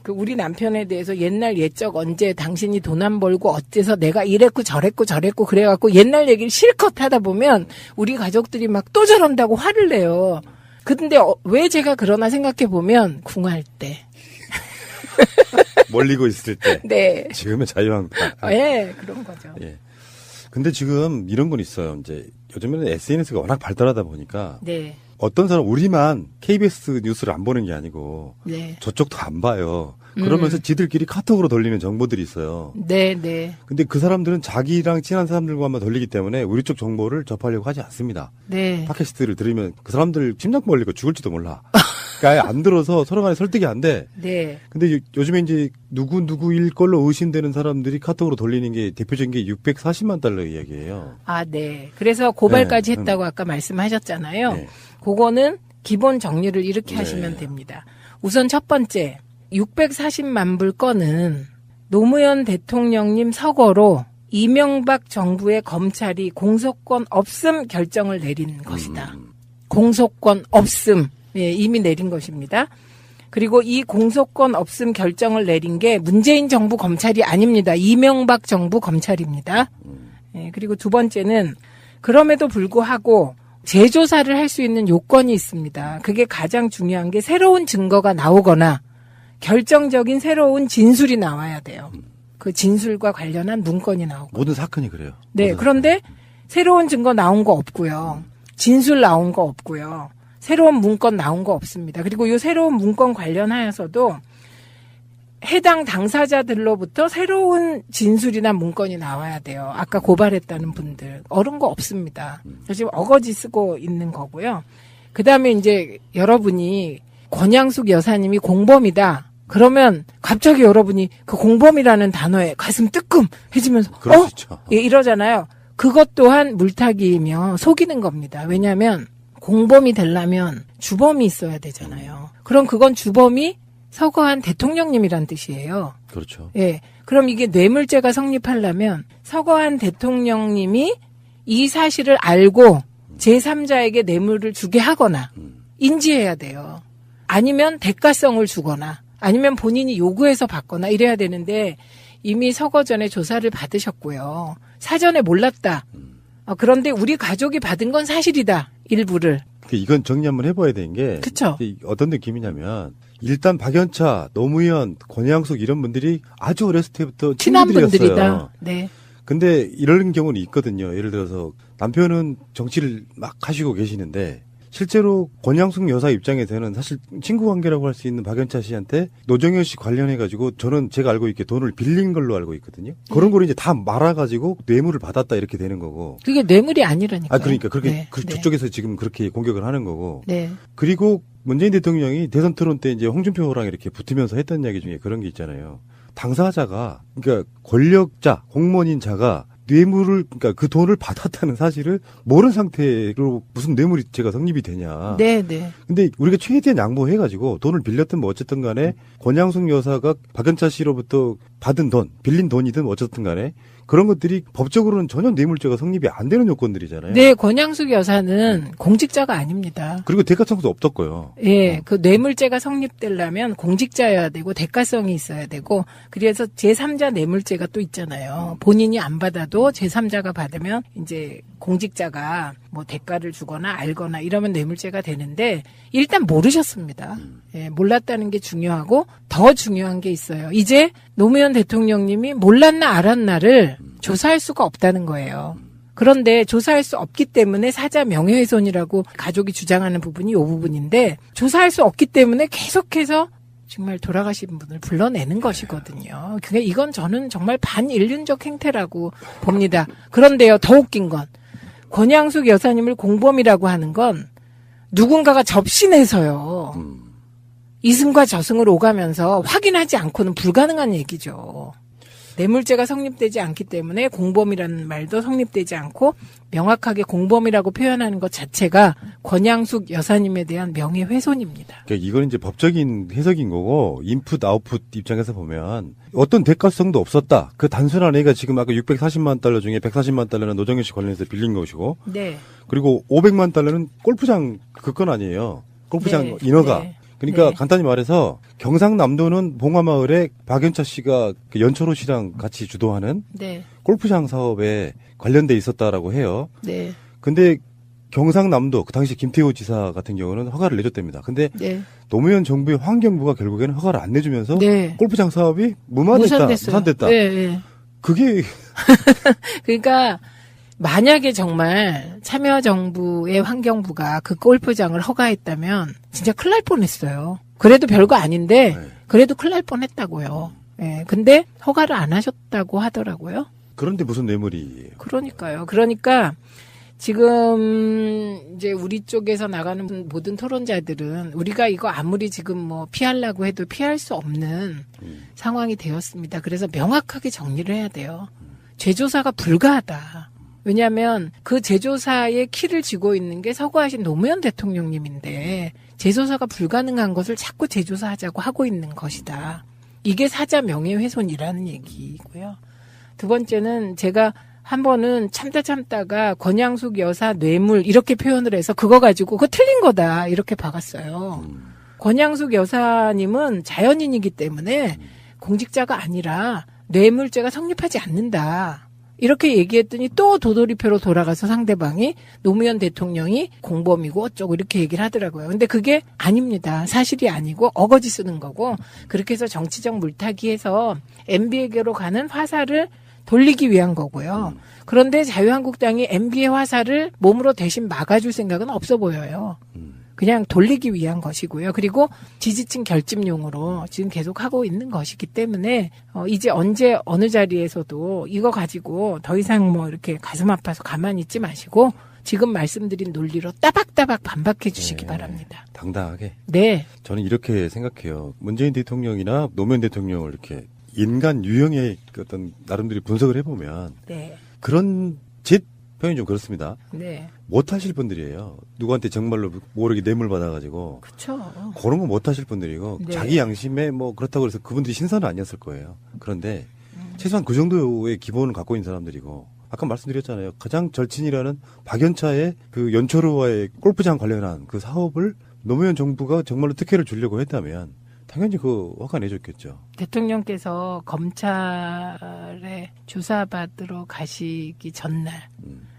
그 우리 남편에 대해서 옛날 옛적 언제 당신이 돈 안 벌고 어째서 내가 이랬고 저랬고 그래갖고 옛날 얘기를 실컷 하다 보면 우리 가족들이 막 또 저런다고 화를 내요. 근데 왜 제가 그러나 생각해 보면 궁할 때. 몰리고 있을 때. 네. 지금의 자유한국당. 예, 그런 거죠. 예. 근데 지금 이런 건 있어요. 이제 요즘에는 SNS가 워낙 발달하다 보니까 네. 어떤 사람 우리만 KBS 뉴스를 안 보는 게 아니고 네. 저쪽도 안 봐요. 그러면서 지들끼리 카톡으로 돌리는 정보들이 있어요. 네, 네. 근데 그 사람들은 자기랑 친한 사람들과만 돌리기 때문에 우리 쪽 정보를 접하려고 하지 않습니다. 네. 팟캐스트를 들으면 그 사람들 심장 벌리고 죽을지도 몰라. 그러니까 아예 안 들어서 서로 간에 설득이 안 돼. 네. 근데 요즘에 이제 누구일 걸로 의심되는 사람들이 카톡으로 돌리는 게 대표적인 게 640만 달러 이야기예요. 아, 네. 그래서 고발까지 네, 했다고 아까 말씀하셨잖아요. 네. 그거는 기본 정리를 이렇게 네. 하시면 됩니다. 우선 첫 번째, 640만 불 건은 노무현 대통령님 서거로 이명박 정부의 검찰이 공소권 없음 결정을 내린 것이다. 공소권 없음. 예, 이미 내린 것입니다. 그리고 이 공소권 없음 결정을 내린 게 문재인 정부 검찰이 아닙니다. 이명박 정부 검찰입니다. 예, 그리고 두 번째는 그럼에도 불구하고 재조사를 할 수 있는 요건이 있습니다. 그게 가장 중요한 게 새로운 증거가 나오거나 결정적인 새로운 진술이 나와야 돼요. 그 진술과 관련한 문건이 나오고. 모든 사건이 그래요. 네, 그런데 새로운 증거 나온 거 없고요. 진술 나온 거 없고요. 새로운 문건 나온 거 없습니다. 그리고 이 새로운 문건 관련하여서도 해당 당사자들로부터 새로운 진술이나 문건이 나와야 돼요. 아까 고발했다는 분들. 어른 거 없습니다. 지금 어거지 쓰고 있는 거고요. 그 다음에 이제 여러분이 권양숙 여사님이 공범이다. 그러면 갑자기 여러분이 그 공범이라는 단어에 가슴 뜨끔해지면서 예, 이러잖아요. 그것 또한 물타기이며 속이는 겁니다. 왜냐하면 공범이 되려면 주범이 있어야 되잖아요. 그럼 그건 주범이 서거한 대통령님이란 뜻이에요. 그렇죠. 예. 그럼 이게 뇌물죄가 성립하려면 서거한 대통령님이 이 사실을 알고 제3자에게 뇌물을 주게 하거나 인지해야 돼요. 아니면 대가성을 주거나 아니면 본인이 요구해서 받거나 이래야 되는데 이미 서거 전에 조사를 받으셨고요. 사전에 몰랐다. 그런데 우리 가족이 받은 건 사실이다. 일부를. 이건 정리 한번 해봐야 되는 게 그쵸? 어떤 느낌이냐면 일단 박연차, 노무현, 권양숙 이런 분들이 아주 어렸을 때부터 친한 친구들이었어요. 분들이다. 네. 근데 이런 경우는 있거든요. 예를 들어서 남편은 정치를 막 하시고 계시는데 실제로 권양숙 여사 입장에서는 사실 친구 관계라고 할 수 있는 박연차 씨한테 노정현 씨 관련해가지고 저는 제가 알고 있게 돈을 빌린 걸로 알고 있거든요. 그런 걸 이제 다 말아가지고 뇌물을 받았다 이렇게 되는 거고. 그게 뇌물이 아니라니까요. 아, 그러니까 그렇게 네, 저쪽에서 지금 그렇게 공격을 하는 거고. 네. 그리고 문재인 대통령이 대선 토론 때 이제 홍준표랑 이렇게 붙으면서 했던 이야기 중에 그런 게 있잖아요. 당사자가, 그러니까 권력자, 공무원인 자가 뇌물을, 그러니까 그 돈을 받았다는 사실을 모르는 상태로 무슨 뇌물죄가 성립이 되냐. 네, 네. 근데 우리가 최대한 양보해가지고 돈을 빌렸든 뭐 어쨌든 간에 권양숙 여사가 박연차 씨로부터 받은 돈, 빌린 돈이든 어쨌든 간에 그런 것들이 법적으로는 전혀 뇌물죄가 성립이 안 되는 요건들이잖아요. 네, 권양숙 여사는 공직자가 아닙니다. 그리고 대가성도 없었고요. 예, 그 뇌물죄가 성립되려면 공직자여야 되고 대가성이 있어야 되고 그래서 제3자 뇌물죄가 또 있잖아요. 본인이 안 받아도 제3자가 받으면 이제 공직자가 뭐 대가를 주거나 알거나 이러면 뇌물죄가 되는데 일단 모르셨습니다. 예, 몰랐다는 게 중요하고 더 중요한 게 있어요. 이제 노무현 대통령님이 몰랐나 알았나를 조사할 수가 없다는 거예요. 그런데 조사할 수 없기 때문에 사자 명예훼손이라고 가족이 주장하는 부분이 이 부분인데 조사할 수 없기 때문에 계속해서 정말 돌아가신 분을 불러내는 것이거든요. 그게 이건 저는 정말 반인륜적 행태라고 봅니다. 그런데요, 더 웃긴 건 권양숙 여사님을 공범이라고 하는 건 누군가가 접신해서요. 이승과 저승을 오가면서 확인하지 않고는 불가능한 얘기죠. 뇌물죄가 성립되지 않기 때문에 공범이라는 말도 성립되지 않고 명확하게 공범이라고 표현하는 것 자체가 권양숙 여사님에 대한 명예훼손입니다. 그러니까 이건 이제 법적인 해석인 거고 인풋 아웃풋 입장에서 보면 어떤 대가성도 없었다. 그 단순한 얘기가 지금 아까 640만 달러 중에 140만 달러는 노정현 씨 관련해서 빌린 것이고 네. 그리고 500만 달러는 골프장 그 건 아니에요. 골프장 네. 인허가. 네. 그러니까 네. 간단히 말해서 경상남도는 봉화마을에 박연차 씨가 그 연초로 씨랑 같이 주도하는 네. 골프장 사업에 관련돼 있었다라고 해요. 네. 근데 경상남도 그 당시 김태호 지사 같은 경우는 허가를 내줬답니다. 근데 네. 노무현 정부의 환경부가 결국에는 허가를 안 내주면서 네. 골프장 사업이 무산됐다. 네, 네. 그게 그러니까 만약에 정말 참여정부의 환경부가 그 골프장을 허가했다면 진짜 큰일 날 뻔했어요. 그래도 별거 아닌데 그래도 큰일 날 뻔했다고요. 예, 근데 허가를 안 하셨다고 하더라고요. 그런데 무슨 뇌물이에요? 그러니까요. 그러니까 지금 이제 우리 쪽에서 나가는 모든 토론자들은 우리가 이거 아무리 지금 뭐 피하려고 해도 피할 수 없는 상황이 되었습니다. 그래서 명확하게 정리를 해야 돼요. 재조사가 불가하다. 왜냐하면 그 재조사의 키를 쥐고 있는 게 서거하신 노무현 대통령님인데 재조사가 불가능한 것을 자꾸 재조사하자고 하고 있는 것이다. 이게 사자 명예훼손이라는 얘기고요. 두 번째는 제가 한 번은 참다가 권양숙 여사 뇌물 이렇게 표현을 해서 그거 가지고 그거 틀린 거다 이렇게 박았어요. 권양숙 여사님은 자연인이기 때문에 공직자가 아니라 뇌물죄가 성립하지 않는다. 이렇게 얘기했더니 또 도돌이표로 돌아가서 상대방이 노무현 대통령이 공범이고 어쩌고 이렇게 얘기를 하더라고요. 근데 그게 아닙니다. 사실이 아니고 어거지 쓰는 거고 그렇게 해서 정치적 물타기해서 MB에게로 가는 화살을 돌리기 위한 거고요. 그런데 자유한국당이 MB의 화살을 몸으로 대신 막아줄 생각은 없어 보여요. 그냥 돌리기 위한 것이고요. 그리고 지지층 결집용으로 지금 계속 하고 있는 것이기 때문에 이제 언제 어느 자리에서도 이거 가지고 더 이상 뭐 이렇게 가슴 아파서 가만히 있지 마시고 지금 말씀드린 논리로 따박따박 반박해 주시기 바랍니다. 당당하게. 네. 저는 이렇게 생각해요. 문재인 대통령이나 노무현 대통령을 이렇게 인간 유형의 어떤 나름대로 분석을 해보면 네. 그런 제 표현이 좀 그렇습니다. 네. 못하실 분들이에요. 누구한테 정말로 모르게 뇌물 받아가지고. 그렇죠. 그런 거 못하실 분들이고 네. 자기 양심에 뭐 그렇다고 해서 그분들이 신선은 아니었을 거예요. 그런데 최소한 그 정도의 기본을 갖고 있는 사람들이고 아까 말씀드렸잖아요. 가장 절친이라는 박연차의 그 연초로와의 골프장 관련한 그 사업을 노무현 정부가 정말로 특혜를 주려고 했다면 당연히 그 허가 내줬겠죠. 대통령께서 검찰에 조사받으러 가시기 전날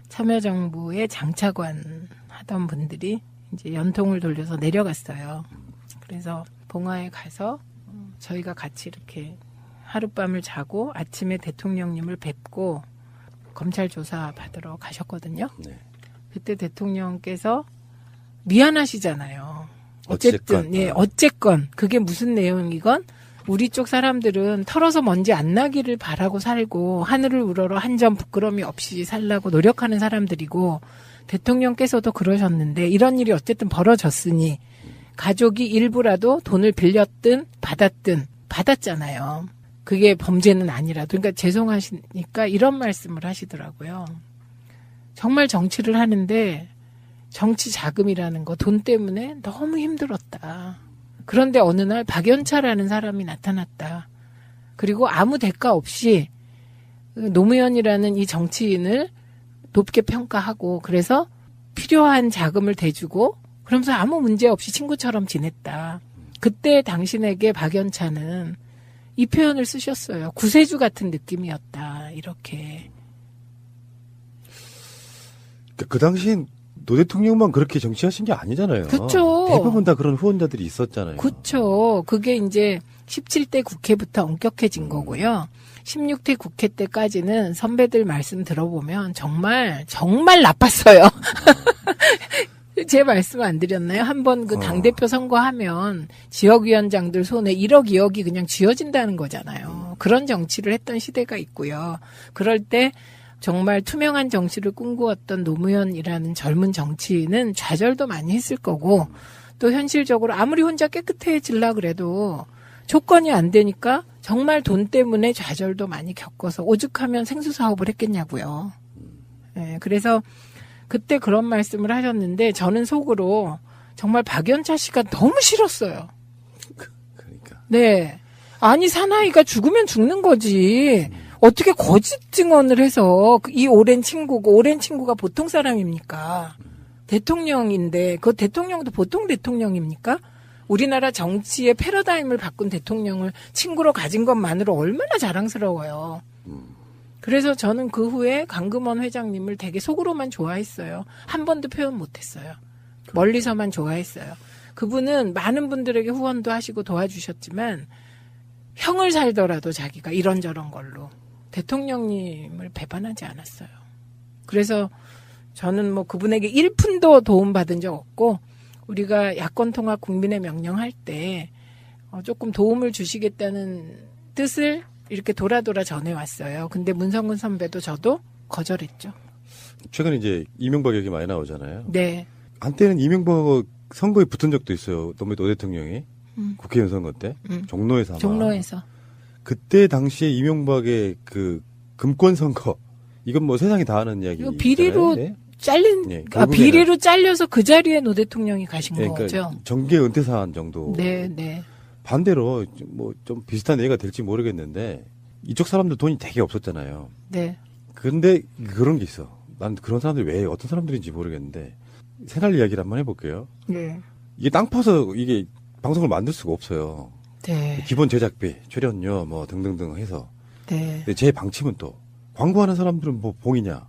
참여정부의 장차관 하던 분들이 이제 연통을 돌려서 내려갔어요. 그래서 봉화에 가서 저희가 같이 이렇게 하룻밤을 자고 아침에 대통령님을 뵙고 검찰 조사 받으러 가셨거든요. 네. 그때 대통령께서 미안하시잖아요. 어쨌건 그게 무슨 내용이건 우리 쪽 사람들은 털어서 먼지 안 나기를 바라고 살고 하늘을 우러러 한 점 부끄러움이 없이 살라고 노력하는 사람들이고 대통령께서도 그러셨는데 이런 일이 어쨌든 벌어졌으니 가족이 일부라도 돈을 빌렸든 받았잖아요. 그게 범죄는 아니라도. 그러니까 죄송하시니까 이런 말씀을 하시더라고요. 정말 정치를 하는데 정치 자금이라는 거 돈 때문에 너무 힘들었다. 그런데 어느 날 박연차라는 사람이 나타났다. 그리고 아무 대가 없이 노무현이라는 이 정치인을 높게 평가하고 그래서 필요한 자금을 대주고 그러면서 아무 문제 없이 친구처럼 지냈다. 그때 당신에게 박연차는 이 표현을 쓰셨어요. 구세주 같은 느낌이었다. 이렇게. 그 당시엔 노 대통령만 그렇게 정치하신 게 아니잖아요. 그렇죠. 대부분 다 그런 후원자들이 있었잖아요. 그렇죠. 그게 이제 17대 국회부터 엄격해진 거고요. 16대 국회 때까지는 선배들 말씀 들어보면 정말 나빴어요. 제 말씀 안 드렸나요? 한번 그 당대표 선거하면 지역위원장들 손에 1억, 2억이 그냥 쥐어진다는 거잖아요. 그런 정치를 했던 시대가 있고요. 그럴 때 정말 투명한 정치를 꿈꾸었던 노무현이라는 젊은 정치인은 좌절도 많이 했을 거고 또 현실적으로 아무리 혼자 깨끗해지려고 그래도 조건이 안 되니까 정말 돈 때문에 좌절도 많이 겪어서 오죽하면 생수사업을 했겠냐고요. 네, 그래서 그때 그런 말씀을 하셨는데 저는 속으로 정말 박연차 씨가 너무 싫었어요. 그러니까. 네. 아니 사나이가 죽으면 죽는 거지. 어떻게 거짓 증언을 해서 이 오랜 친구가 보통 사람입니까? 대통령인데 그 대통령도 보통 대통령입니까? 우리나라 정치의 패러다임을 바꾼 대통령을 친구로 가진 것만으로 얼마나 자랑스러워요. 그래서 저는 그 후에 강금원 회장님을 되게 속으로만 좋아했어요. 한 번도 표현 못했어요. 멀리서만 좋아했어요. 그분은 많은 분들에게 후원도 하시고 도와주셨지만 형을 살더라도 자기가 이런저런 걸로 대통령님을 배반하지 않았어요. 그래서 저는 뭐 그분에게 1푼도 도움받은 적 없고 우리가 야권통합 국민의 명령할 때 조금 도움을 주시겠다는 뜻을 이렇게 돌아 전해왔어요. 근데 문성근 선배도 저도 거절했죠. 최근에 이제 이명박 얘기 많이 나오잖아요. 네. 한때는 이명박 선거에 붙은 적도 있어요. 노 대통령이 국회의원 선거 때 종로에서 아마. 종로에서. 그때 당시에 이명박의 그 금권 선거 이건 뭐 세상이 다 아는 이야기. 이거 비리로 네? 잘린 비리로 잘려서 그 자리에 노 대통령이 가신 거죠. 그러니까 정계 은퇴 사안 정도. 네, 네. 반대로 뭐 좀 비슷한 얘기가 될지 모르겠는데 이쪽 사람들 돈이 되게 없었잖아요. 네. 근데 그런 게 있어. 난 그런 사람들이 왜 어떤 사람들인지 모르겠는데 새날 이야기를 한번 해볼게요. 네. 이게 땅 파서 이게 방송을 만들 수가 없어요. 네. 기본 제작비, 출연료 뭐 등등등 해서. 네. 근데 제 방침은 또 광고하는 사람들은 뭐 봉이냐.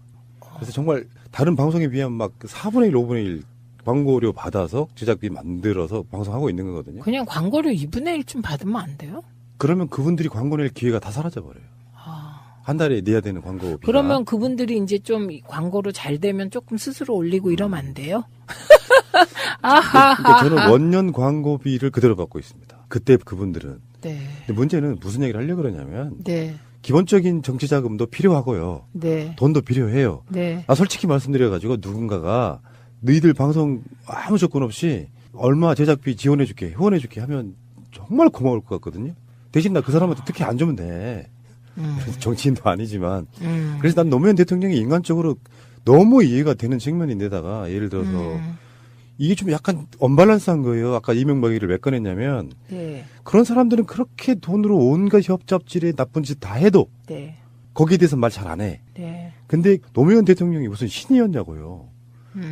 그래서 정말 다른 방송에 비하면 막 4분의 1, 5분의 1 광고료 받아서 제작비 만들어서 방송하고 있는 거거든요. 그냥 광고료 2분의 1좀 받으면 안 돼요? 그러면 그분들이 광고 낼 기회가 다 사라져버려요. 한 달에 내야 되는 광고비가. 그러면 그분들이 이제 좀 광고로 잘 되면 조금 스스로 올리고 이러면 안 돼요? 그러니까 저는 원년 광고비를 그대로 받고 있습니다. 그때 그분들은. 네. 근데 문제는 무슨 얘기를 하려고 그러냐면 네. 기본적인 정치 자금도 필요하고요. 네. 돈도 필요해요. 네. 솔직히 말씀드려가지고 누군가가 너희들 방송 아무 조건 없이 얼마 제작비 지원해줄게, 후원해줄게 하면 정말 고마울 것 같거든요. 대신 나 그 사람한테 특히 안 주면 돼. 정치인도 아니지만. 그래서 난 노무현 대통령이 인간적으로 너무 이해가 되는 측면인데다가 예를 들어서 이게 좀 약간 언밸런스한 거예요. 아까 이명박 얘기를 왜 꺼냈냐면 네. 그런 사람들은 그렇게 돈으로 온갖 협잡질에 나쁜 짓 다 해도 네. 거기에 대해서 말 잘 안 해. 네. 근데 노무현 대통령이 무슨 신이었냐고요.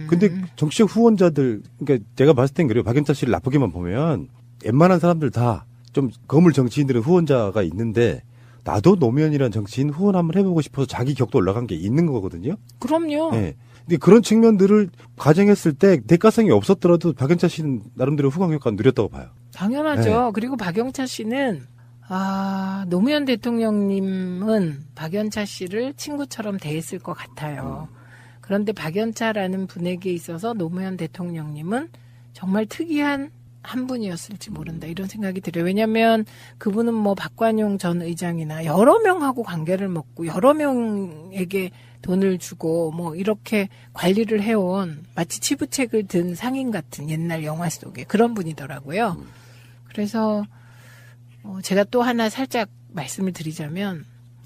근데 정치적 후원자들, 그러니까 제가 봤을 땐 그래요. 박연차 씨를 나쁘게만 보면 웬만한 사람들 다 좀 거물 정치인들은 후원자가 있는데 나도 노무현이란 정치인 후원 한번 해보고 싶어서 자기 격도 올라간 게 있는 거거든요. 그럼요. 네. 근데 그런 측면들을 가정했을 때 대가성이 없었더라도 박연차 씨는 나름대로 후광 효과를 누렸다고 봐요. 당연하죠. 네. 그리고 박영차 씨는 노무현 대통령님은 박연차 씨를 친구처럼 대했을 것 같아요. 그런데 박연차라는 분에게 있어서 노무현 대통령님은 정말 특이한 한 분이었을지 모른다 이런 생각이 들어요. 왜냐하면 그분은 뭐 박관용 전 의장이나 여러 명하고 관계를 맺고 여러 명에게 돈을 주고 뭐 이렇게 관리를 해온 마치 치부책을 든 상인 같은 옛날 영화 속에 그런 분이더라고요. 그래서 제가 또 하나 살짝 말씀을 드리자면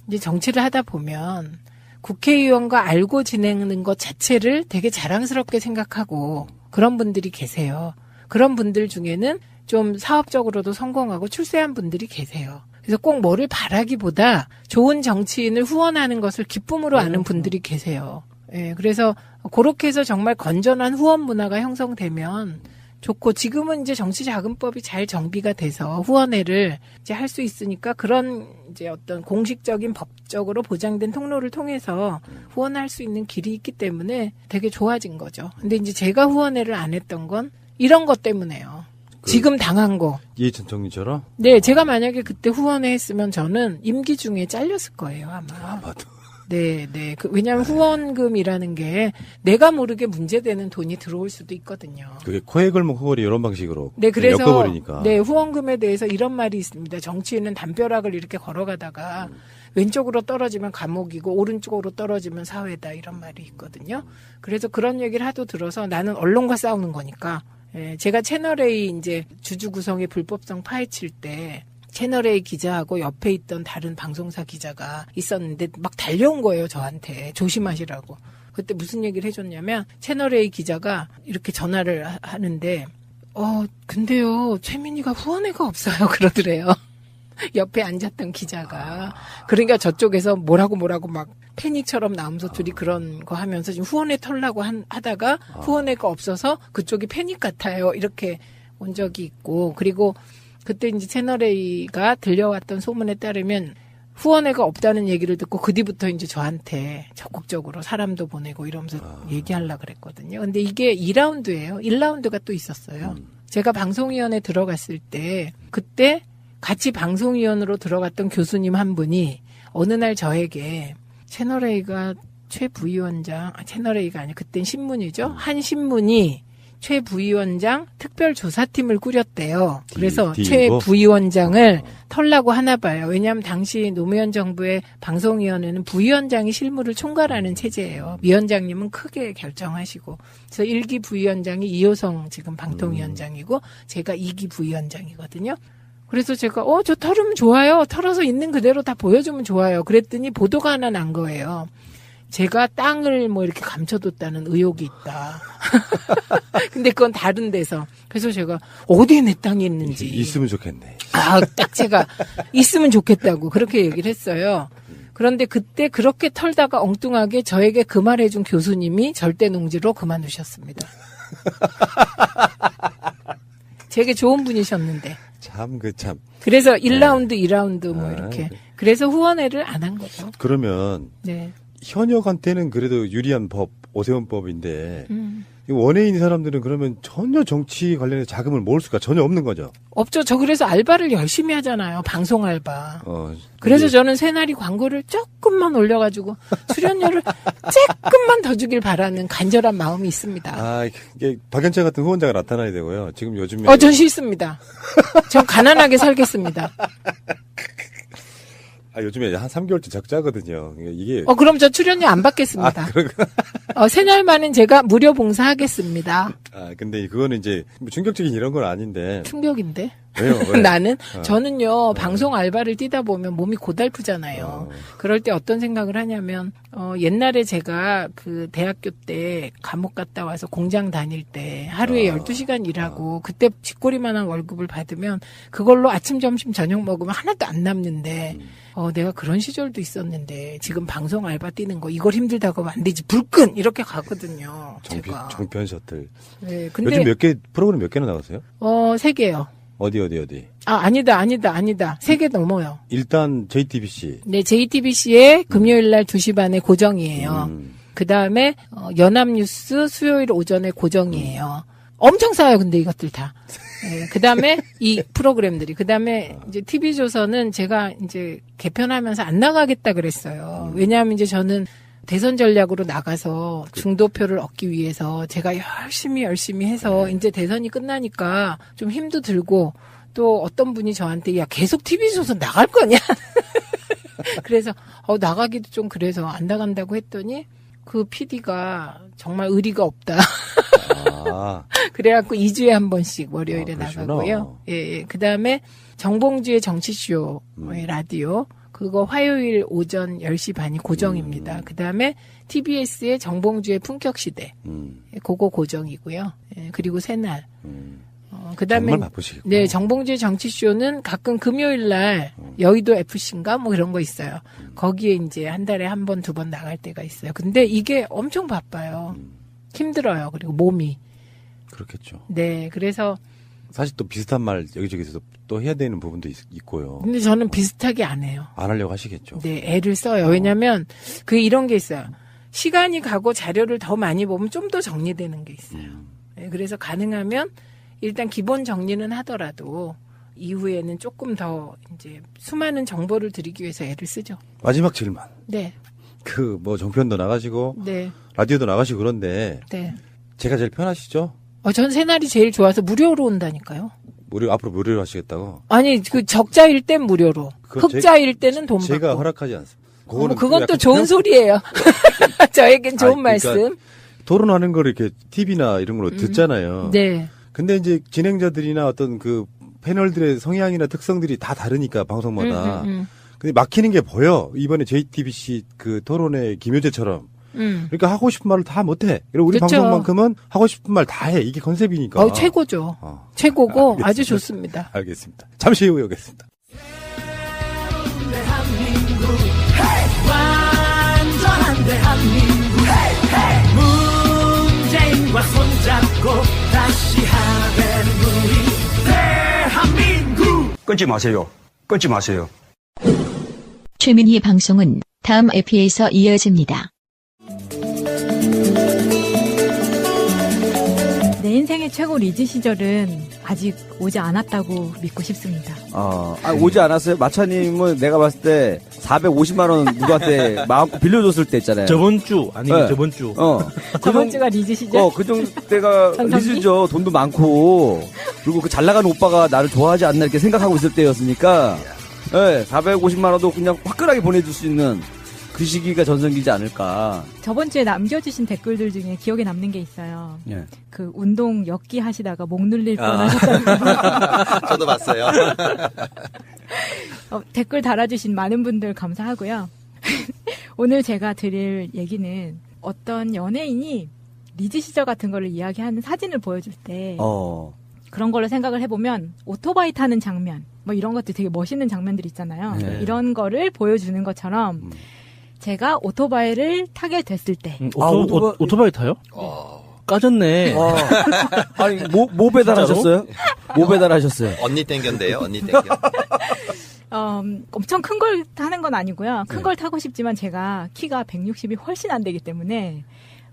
이제 정치를 하다 보면 국회의원과 알고 지내는 것 자체를 되게 자랑스럽게 생각하고 그런 분들이 계세요. 그런 분들 중에는 좀 사업적으로도 성공하고 출세한 분들이 계세요. 그래서 꼭 뭐를 바라기보다 좋은 정치인을 후원하는 것을 기쁨으로 아는 분들이 계세요. 예, 그래서 그렇게 해서 정말 건전한 후원 문화가 형성되면 좋고 지금은 이제 정치자금법이 잘 정비가 돼서 후원회를 이제 할 수 있으니까 그런 이제 어떤 공식적인 법적으로 보장된 통로를 통해서 후원할 수 있는 길이 있기 때문에 되게 좋아진 거죠. 근데 이제 제가 후원회를 안 했던 건 이런 것 때문에요. 지금 당한 거. 이해찬 총리처럼? 네, 제가 만약에 그때 후원회 했으면 저는 임기 중에 잘렸을 거예요, 아마. 맞아. 네. 왜냐하면 후원금이라는 게 내가 모르게 문제되는 돈이 들어올 수도 있거든요. 그게 코에 걸목 허걸이 이런 방식으로. 네, 그래서 엮어버리니까. 네, 후원금에 대해서 이런 말이 있습니다. 정치인은 담벼락을 이렇게 걸어가다가 왼쪽으로 떨어지면 감옥이고 오른쪽으로 떨어지면 사회다 이런 말이 있거든요. 그래서 그런 얘기를 하도 들어서 나는 언론과 싸우는 거니까. 예, 제가 채널A 이제 주주 구성의 불법성 파헤칠 때 채널A 기자하고 옆에 있던 다른 방송사 기자가 있었는데 막 달려온 거예요, 저한테. 조심하시라고. 그때 무슨 얘기를 해줬냐면 채널A 기자가 이렇게 전화를 하는데 근데요, 최민희가 후원회가 없어요. 그러더래요. 옆에 앉았던 기자가. 그러니까 저쪽에서 뭐라고 막 패닉처럼 나오면서 둘이 그런 거 하면서 지금 후원회 털라고 하다가 후원회가 없어서 그쪽이 패닉 같아요. 이렇게 온 적이 있고. 그리고 그때 이제 채널A가 들려왔던 소문에 따르면 후원회가 없다는 얘기를 듣고 그 뒤부터 이제 저한테 적극적으로 사람도 보내고 이러면서 얘기하려고 그랬거든요. 근데 이게 2라운드예요. 1라운드가 또 있었어요. 제가 방송위원회 들어갔을 때 그때 같이 방송위원으로 들어갔던 교수님 한 분이 어느 날 저에게 채널A가 최 부위원장, 채널A가 아니라 그땐 신문이죠. 한 신문이 최 부위원장 특별조사팀을 꾸렸대요. 그래서 D 최 이거? 부위원장을 털라고 하나 봐요. 왜냐하면 당시 노무현 정부의 방송위원회는 부위원장이 실무를 총괄하는 체제예요. 위원장님은 크게 결정하시고. 그래서 1기 부위원장이 이호성 지금 방통위원장이고 제가 2기 부위원장이거든요. 그래서 제가 저 털으면 좋아요. 털어서 있는 그대로 다 보여주면 좋아요. 그랬더니 보도가 하나 난 거예요. 제가 땅을 뭐 이렇게 감춰뒀다는 의혹이 있다. 근데 그건 다른 데서. 그래서 제가 어디에 내 땅이 있는지. 있으면 좋겠네. 딱 제가 있으면 좋겠다고 그렇게 얘기를 했어요. 그런데 그때 그렇게 털다가 엉뚱하게 저에게 그 말해준 교수님이 절대농지로 그만두셨습니다. 되게 좋은 분이셨는데. 참. 그래서 1라운드, 2라운드 뭐 이렇게. 그래서 후원회를 안 한 거죠. 그러면 네. 현역한테는 그래도 유리한 법, 오세훈법인데 원외인 사람들은 그러면 전혀 정치 관련해서 자금을 모을 수가 전혀 없는 거죠. 없죠. 저 그래서 알바를 열심히 하잖아요. 방송 알바. 그래서 근데 저는 새날이 광고를 조금만 올려가지고 출연료를 조금만 더 주길 바라는 간절한 마음이 있습니다. 이게 박연차 같은 후원자가 나타나야 되고요. 지금 요즘에 전 싫습니다. 전 가난하게 살겠습니다. 요즘에 한 3개월째 적자거든요. 이게 그럼 저 출연료 안 받겠습니다. 새날만은 제가 무료 봉사하겠습니다. 근데 그거는 이제 충격적인 이런 건 아닌데. 충격인데? 왜요? 왜? 저는요, 방송 알바를 뛰다 보면 몸이 고달프잖아요. 그럴 때 어떤 생각을 하냐면, 옛날에 제가 그 대학교 때 감옥 갔다 와서 공장 다닐 때 하루에 12시간 일하고 그때 쥐꼬리만한 월급을 받으면 그걸로 아침, 점심, 저녁 먹으면 하나도 안 남는데, 내가 그런 시절도 있었는데 지금 방송 알바 뛰는 거 이걸 힘들다고 하면 안 되지. 불끈! 이렇게 가거든요. 제가. 종편 셔틀. 네, 근데. 요즘 프로그램 몇 개나 나가세요? 3개요. 어디? 아니다. 3개 넘어요. 일단 JTBC. 네, JTBC에 금요일 날 2시 반에 고정이에요. 그 다음에 연합뉴스 수요일 오전에 고정이에요. 엄청 싸요, 근데 이것들 다. 네, 그 다음에 이 프로그램들이. 그 다음에 이제 TV조선은 제가 이제 개편하면서 안 나가겠다 그랬어요. 왜냐하면 이제 저는 대선 전략으로 나가서 중도표를 얻기 위해서 제가 열심히 해서 이제 대선이 끝나니까 좀 힘도 들고 또 어떤 분이 저한테 야 계속 TV조선 나갈 거냐 그래서 나가기도 좀 그래서 안 나간다고 했더니 그 PD가 정말 의리가 없다. 그래갖고 2주에 한 번씩 월요일에 나가고요. 예. 그다음에 정봉주의 정치쇼 라디오 그거 화요일 오전 10시 반이 고정입니다. 그다음에 TBS의 정봉주의 품격시대. 그거 고정이고요. 예, 그리고 새날. 그다음에 정말 바쁘시겠구나. 네, 정봉주의 정치쇼는 가끔 금요일 날 여의도 FC인가 뭐 그런 거 있어요. 거기에 이제 한 달에 한 번, 2번 나갈 때가 있어요. 근데 이게 엄청 바빠요. 힘들어요. 그리고 몸이. 그렇겠죠. 네, 그래서 사실 또 비슷한 말 여기저기서 또 해야 되는 부분도 있고요. 근데 저는 비슷하게 안 해요. 안 하려고 하시겠죠. 네, 애를 써요. 왜냐면 이런 게 있어요. 시간이 가고 자료를 더 많이 보면 좀 더 정리되는 게 있어요. 네, 그래서 가능하면 일단 기본 정리는 하더라도 이후에는 조금 더 이제 수많은 정보를 드리기 위해서 애를 쓰죠. 마지막 질문. 네. 종편도 나가시고 네. 라디오도 나가시고 그런데 네. 제가 제일 편하시죠? 전 새날이 제일 좋아서 무료로 온다니까요. 앞으로 무료로 하시겠다고? 아니, 적자일 땐 무료로. 흑자일 때는 돈 받고. 제가 허락하지 않습니다. 그건 또 좋은 소리예요. 저에겐 좋은 말씀. 그러니까 토론하는 걸 이렇게 TV나 이런 걸로 듣잖아요. 네. 근데 이제 진행자들이나 어떤 그 패널들의 성향이나 특성들이 다 다르니까 방송마다. 근데 막히는 게 보여. 이번에 JTBC 그 토론회 김효재처럼. 그러니까 하고 싶은 말을 다 못해. 그리고 우리 그렇죠. 방송만큼은 하고 싶은 말 다 해. 이게 컨셉이니까. 최고죠. 최고고 알겠습니다. 아주 좋습니다. 알겠습니다. 잠시 후에 오겠습니다. 대한민국 완전한 대한민국 문재인과 손잡고 다시 하는 우리 대한민국 끊지 마세요. 끊지 마세요. 최민희의 방송은 다음 에피에서 이어집니다. 내 인생의 최고 리즈 시절은 아직 오지 않았다고 믿고 싶습니다. 오지 않았어요? 마차님은 내가 봤을 때 450만 원 누구한테 마음껏 빌려줬을 때 있잖아요. 저번 주 아니면 네. 저번 주. 저번 주가 리즈시죠? 그 정도 때가 전성기? 리즈죠. 돈도 많고 그리고 그 잘 나가는 오빠가 나를 좋아하지 않나 이렇게 생각하고 있을 때였으니까 450만 원도 그냥 화끈하게 보내줄 수 있는 그 시기가 전성기지 않을까. 저번 주에 남겨주신 댓글들 중에 기억에 남는 게 있어요. 예. 그 운동 엮기 하시다가 목 눌릴 뻔하셨다고. 저도 봤어요. 댓글 달아주신 많은 분들 감사하고요. 오늘 제가 드릴 얘기는 어떤 연예인이 리즈 시절 같은 거를 이야기하는 사진을 보여줄 때 그런 걸로 생각을 해보면 오토바이 타는 장면 뭐 이런 것들 되게 멋있는 장면들 있잖아요. 네. 이런 거를 보여주는 것처럼 제가 오토바이를 타게 됐을 때 오토바이 타요? 까졌네. 아니 뭐 배달하셨어요? 뭐 배달하셨어요? 언니 땡겼는데요. 언니 땡겨. 엄청 큰 걸 타는 건 아니고요. 큰 걸 타고 싶지만 제가 키가 160이 훨씬 안 되기 때문에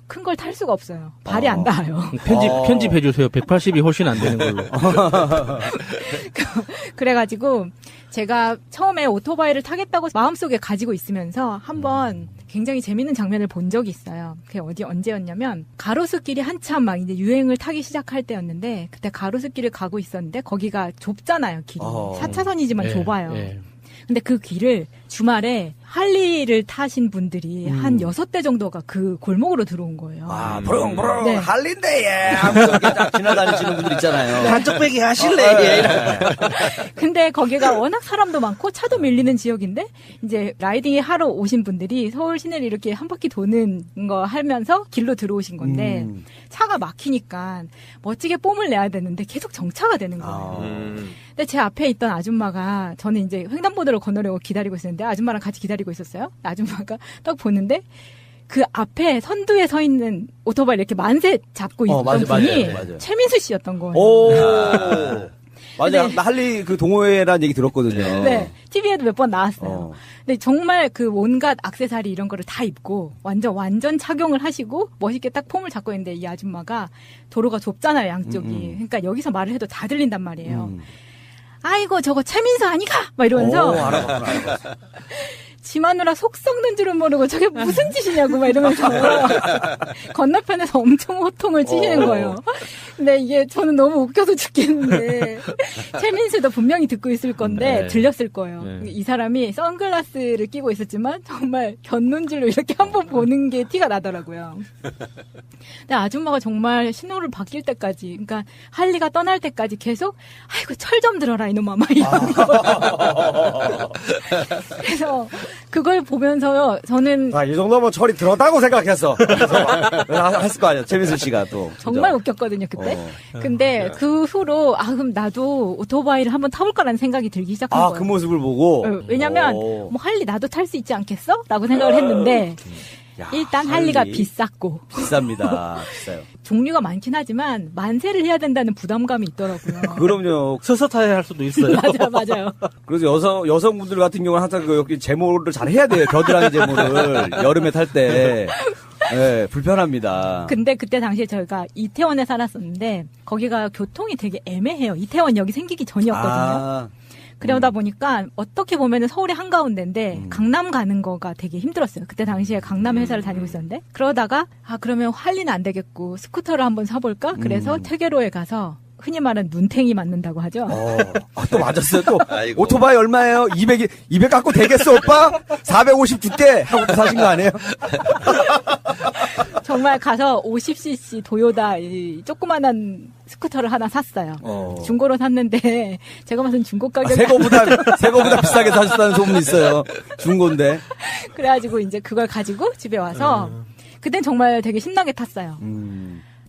큰 걸 탈 수가 없어요. 발이 안 닿아요. 편집해주세요. 180이 훨씬 안 되는 걸로. 그래가지고 제가 처음에 오토바이를 타겠다고 마음속에 가지고 있으면서 한번 굉장히 재밌는 장면을 본 적이 있어요. 그게 언제였냐면 가로수길이 한참 막 이제 유행을 타기 시작할 때였는데 그때 가로수길을 가고 있었는데 거기가 좁잖아요, 길이. 4차선이지만 좁아요. 근데 그 길을 주말에 할리를 타신 분들이 한 6대 정도가 그 골목으로 들어온 거예요. 부릉부릉 네. 할린데 하면서 딱 지나다니시는 분들 있잖아요. 한쪽배기 하실래? 근데 거기가 워낙 사람도 많고 차도 밀리는 지역인데 이제 라이딩 하러 오신 분들이 서울 시내를 이렇게 한 바퀴 도는 거 하면서 길로 들어오신 건데 차가 막히니까 멋지게 뽐을 내야 되는데 계속 정차가 되는 거예요. 근데 제 앞에 있던 아줌마가 저는 이제 횡단보도를 건너려고 기다리고 있었는데 아줌마랑 같이 기다리고 있었어요. 아줌마가 딱 보는데 그 앞에 선두에 서 있는 오토바이 이렇게 만세 잡고 있던 분이 맞아요. 최민수 씨였던 거예요. 맞아. 네. 나 할리 그 동호회라는 얘기 들었거든요. 네. TV에도 몇 번 나왔어요. 근데 정말 그 온갖 액세서리 이런 거를 다 입고 완전 착용을 하시고 멋있게 딱 폼을 잡고 있는데 이 아줌마가 도로가 좁잖아요, 양쪽이. 그러니까 여기서 말을 해도 다 들린단 말이에요. 아이고 저거 최민수 아니가? 막 이러면서 지 마누라 속 썩는 줄은 모르고 저게 무슨 짓이냐고 막 이러면서 건너편에서 엄청 호통을 치시는 거예요. 근데 이게 저는 너무 웃겨서 죽겠는데 최민수도 분명히 듣고 있을 건데 들렸을 거예요. 이 사람이 선글라스를 끼고 있었지만 정말 곁눈질로 이렇게 한번 보는 게 티가 나더라고요. 근데 아줌마가 정말 신호를 바뀔 때까지, 그러니까 할리가 떠날 때까지 계속 아이고 철 좀 들어라 이놈아 막 이런 거. 그래서 그걸 보면서요, 저는 이 정도면 철이 들었다고 생각했어. 했을 거 아니야, 최민수 씨가 또. 정말 웃겼거든요 그때. 근데 그 후로 그럼 나도 오토바이를 한번 타볼까라는 생각이 들기 시작한 거예요. 그 모습을 보고. 왜냐면 뭐 할리 나도 탈 수 있지 않겠어? 라고 생각을 했는데. 일단 할리가 비쌌고 비쌉니다. 비싸요. 종류가 많긴 하지만 만세를 해야 된다는 부담감이 있더라고요. 그럼요. 서서 타야 할 수도 있어요. 맞아요. 그래서 여성분들 같은 경우는 항상 여기 제모를 잘 해야 돼요. 겨드랑이 제모를 여름에 탈 때. 네, 불편합니다. 근데 그때 당시에 저희가 이태원에 살았었는데 거기가 교통이 되게 애매해요. 이태원역이 생기기 전이었거든요. 그러다 보니까 어떻게 보면은 서울의 한가운데인데 강남 가는 거가 되게 힘들었어요. 그때 당시에 강남 회사를 다니고 있었는데 그러다가 그러면 할리는 안 되겠고 스쿠터를 한번 사볼까? 그래서 퇴계로에 가서 흔히 말하는 눈탱이 맞는다고 하죠. 또 맞았어요. 또 오토바이 얼마예요? 200 갖고 되겠어 오빠? 450 줄게 하고 또 사신 거 아니에요? 정말 가서 50cc 도요다 이 조그만한 스쿠터를 하나 샀어요. 중고로 샀는데 제가 봤을 땐 중고 가격이 새거보다 비싸게 사셨다는 소문이 있어요. 중고인데. 그래가지고 이제 그걸 가지고 집에 와서 그땐 정말 되게 신나게 탔어요.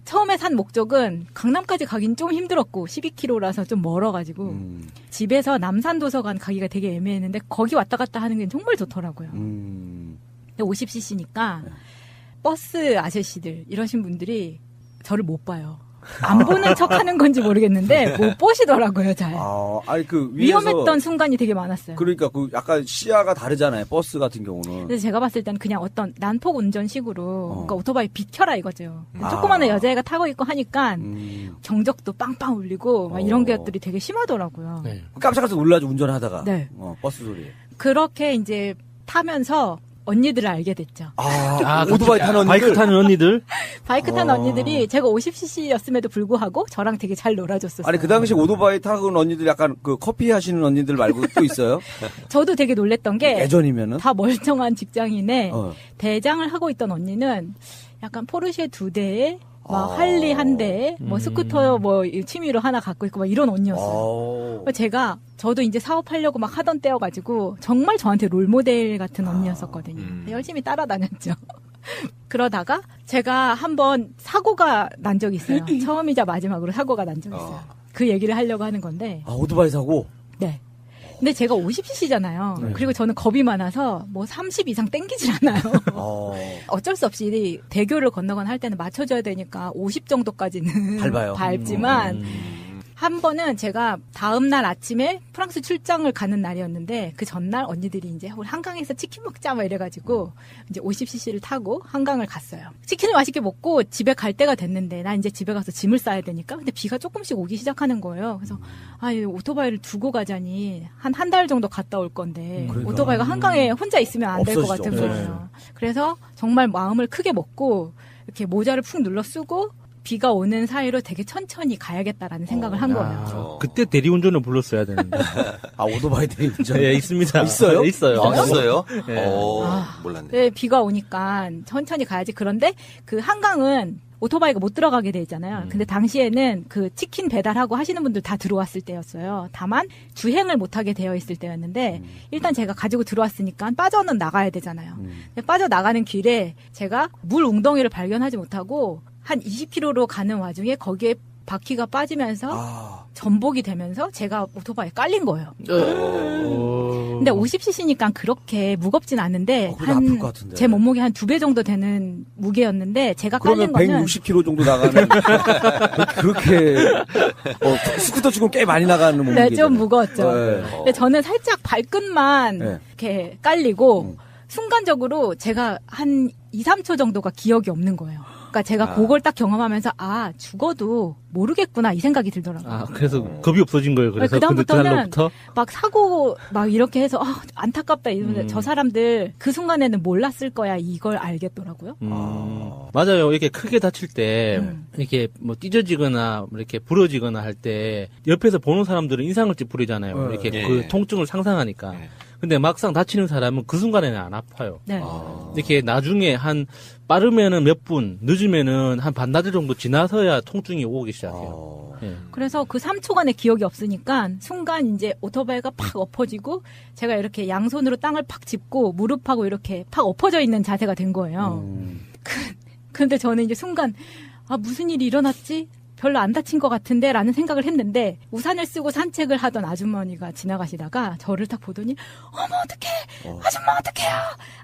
처음에 산 목적은 강남까지 가긴 좀 힘들었고 12km라서 좀 멀어가지고 집에서 남산도서관 가기가 되게 애매했는데 거기 왔다 갔다 하는 게 정말 좋더라고요. 근데 50cc니까 버스 아저씨들 이러신 분들이 저를 못 봐요. 안 보는 척 하는 건지 모르겠는데 못 보시더라고요, 잘. 아니 그 위에서 위험했던 순간이 되게 많았어요. 그러니까 그 약간 시야가 다르잖아요. 버스 같은 경우는. 그래서 제가 봤을 때는 그냥 어떤 난폭 운전식으로 그러니까 오토바이 비켜라 이거죠. 조그마한 여자애가 타고 있고 하니까 경적도 빵빵 울리고 막 이런 것들이 되게 심하더라고요. 네. 깜짝깜짝 놀라죠, 운전하다가. 네. 버스 소리. 그렇게 이제 타면서 언니들을 알게 됐죠. 오토바이 타는 언니들? 바이크 타는 언니들? 바이크 타는 언니들이 제가 50cc였음에도 불구하고 저랑 되게 잘 놀아줬었어요. 아니 그 당시 오토바이 타는 언니들 약간 그 커피 하시는 언니들 말고 또 있어요? 저도 되게 놀랬던 게 예전이면은 다 멀쩡한 직장인에 대장을 하고 있던 언니는 약간 포르쉐 2대에 막 할리 1대에 뭐 스쿠터 뭐 취미로 하나 갖고 있고 막 이런 언니였어요. 저도 이제 사업하려고 막 하던 때여가지고 정말 저한테 롤모델 같은 언니였었거든요. 열심히 따라다녔죠. 그러다가 제가 한번 사고가 난 적이 있어요. 처음이자 마지막으로 사고가 난 적이 있어요. 그 얘기를 하려고 하는 건데. 오토바이 사고? 네. 근데 제가 50cc잖아요. 네. 그리고 저는 겁이 많아서 뭐 30 이상 땡기질 않아요. 어쩔 수 없이 대교를 건너거나 할 때는 맞춰줘야 되니까 50 정도까지는 밟아요. 밟지만 한 번은 제가 다음 날 아침에 프랑스 출장을 가는 날이었는데 그 전날 언니들이 이제 우리 한강에서 치킨 먹자 막 이래가지고 이제 50cc를 타고 한강을 갔어요. 치킨을 맛있게 먹고 집에 갈 때가 됐는데 나 이제 집에 가서 짐을 싸야 되니까 근데 비가 조금씩 오기 시작하는 거예요. 그래서 이 오토바이를 두고 가자니 한 달 정도 갔다 올 건데 오토바이가 한강에 혼자 있으면 안 될 것 같은 거예요. 그래서 정말 마음을 크게 먹고 이렇게 모자를 푹 눌러 쓰고 비가 오는 사이로 되게 천천히 가야겠다라는 생각을 한 거예요. 그때 대리운전을 불렀어야 되는데. 오토바이 대리운전? 네, 있습니다. 있어요? 있어요. 있어요? 네. 몰랐네. 네, 비가 오니까 천천히 가야지. 그런데 그 한강은 오토바이가 못 들어가게 돼 있잖아요. 근데 당시에는 그 치킨 배달하고 하시는 분들 다 들어왔을 때였어요. 다만 주행을 못하게 되어 있을 때였는데 일단 제가 가지고 들어왔으니까 빠져는 나가야 되잖아요. 빠져나가는 길에 제가 물 웅덩이를 발견하지 못하고 한 20km로 가는 와중에 거기에 바퀴가 빠지면서 전복이 되면서 제가 오토바이에 깔린 거예요. 근데 50cc니까 그렇게 무겁진 않은데 제 몸무게 한 2배 정도 되는 무게였는데 제가 깔린 거는 그러면 160kg 정도 나가는 그렇게 스쿠터 치고 꽤 많이 나가는 몸무게. 네, 좀 무거웠죠. 네. 근데 저는 살짝 발끝만 이렇게 깔리고 순간적으로 제가 한 2, 3초 정도가 기억이 없는 거예요. 그러니까 제가 그걸 딱 경험하면서 죽어도 모르겠구나 이 생각이 들더라고요. 그래서 겁이 없어진 거예요. 그래서 그다음부터는 막 사고 막 이렇게 해서 안타깝다 이러면서 저 사람들 그 순간에는 몰랐을 거야 이걸 알겠더라고요. 맞아요. 이렇게 크게 다칠 때 이렇게 뭐 찢어지거나 이렇게 부러지거나 할 때 옆에서 보는 사람들은 인상을 찌푸리잖아요. 이렇게 그 통증을 상상하니까. 근데 막상 다치는 사람은 그 순간에는 안 아파요. 네. 이렇게 나중에 빠르면은 몇 분, 늦으면은 한 반나절 정도 지나서야 통증이 오기 시작해요. 그래서 그 3초간의 기억이 없으니까 순간 이제 오토바이가 팍 엎어지고 제가 이렇게 양손으로 땅을 팍 짚고 무릎하고 이렇게 팍 엎어져 있는 자세가 된 거예요. 근데 저는 이제 순간 무슨 일이 일어났지? 별로 안 다친 것 같은데 라는 생각을 했는데 우산을 쓰고 산책을 하던 아주머니가 지나가시다가 저를 딱 보더니 어머 어떡해 아줌마 어떡해요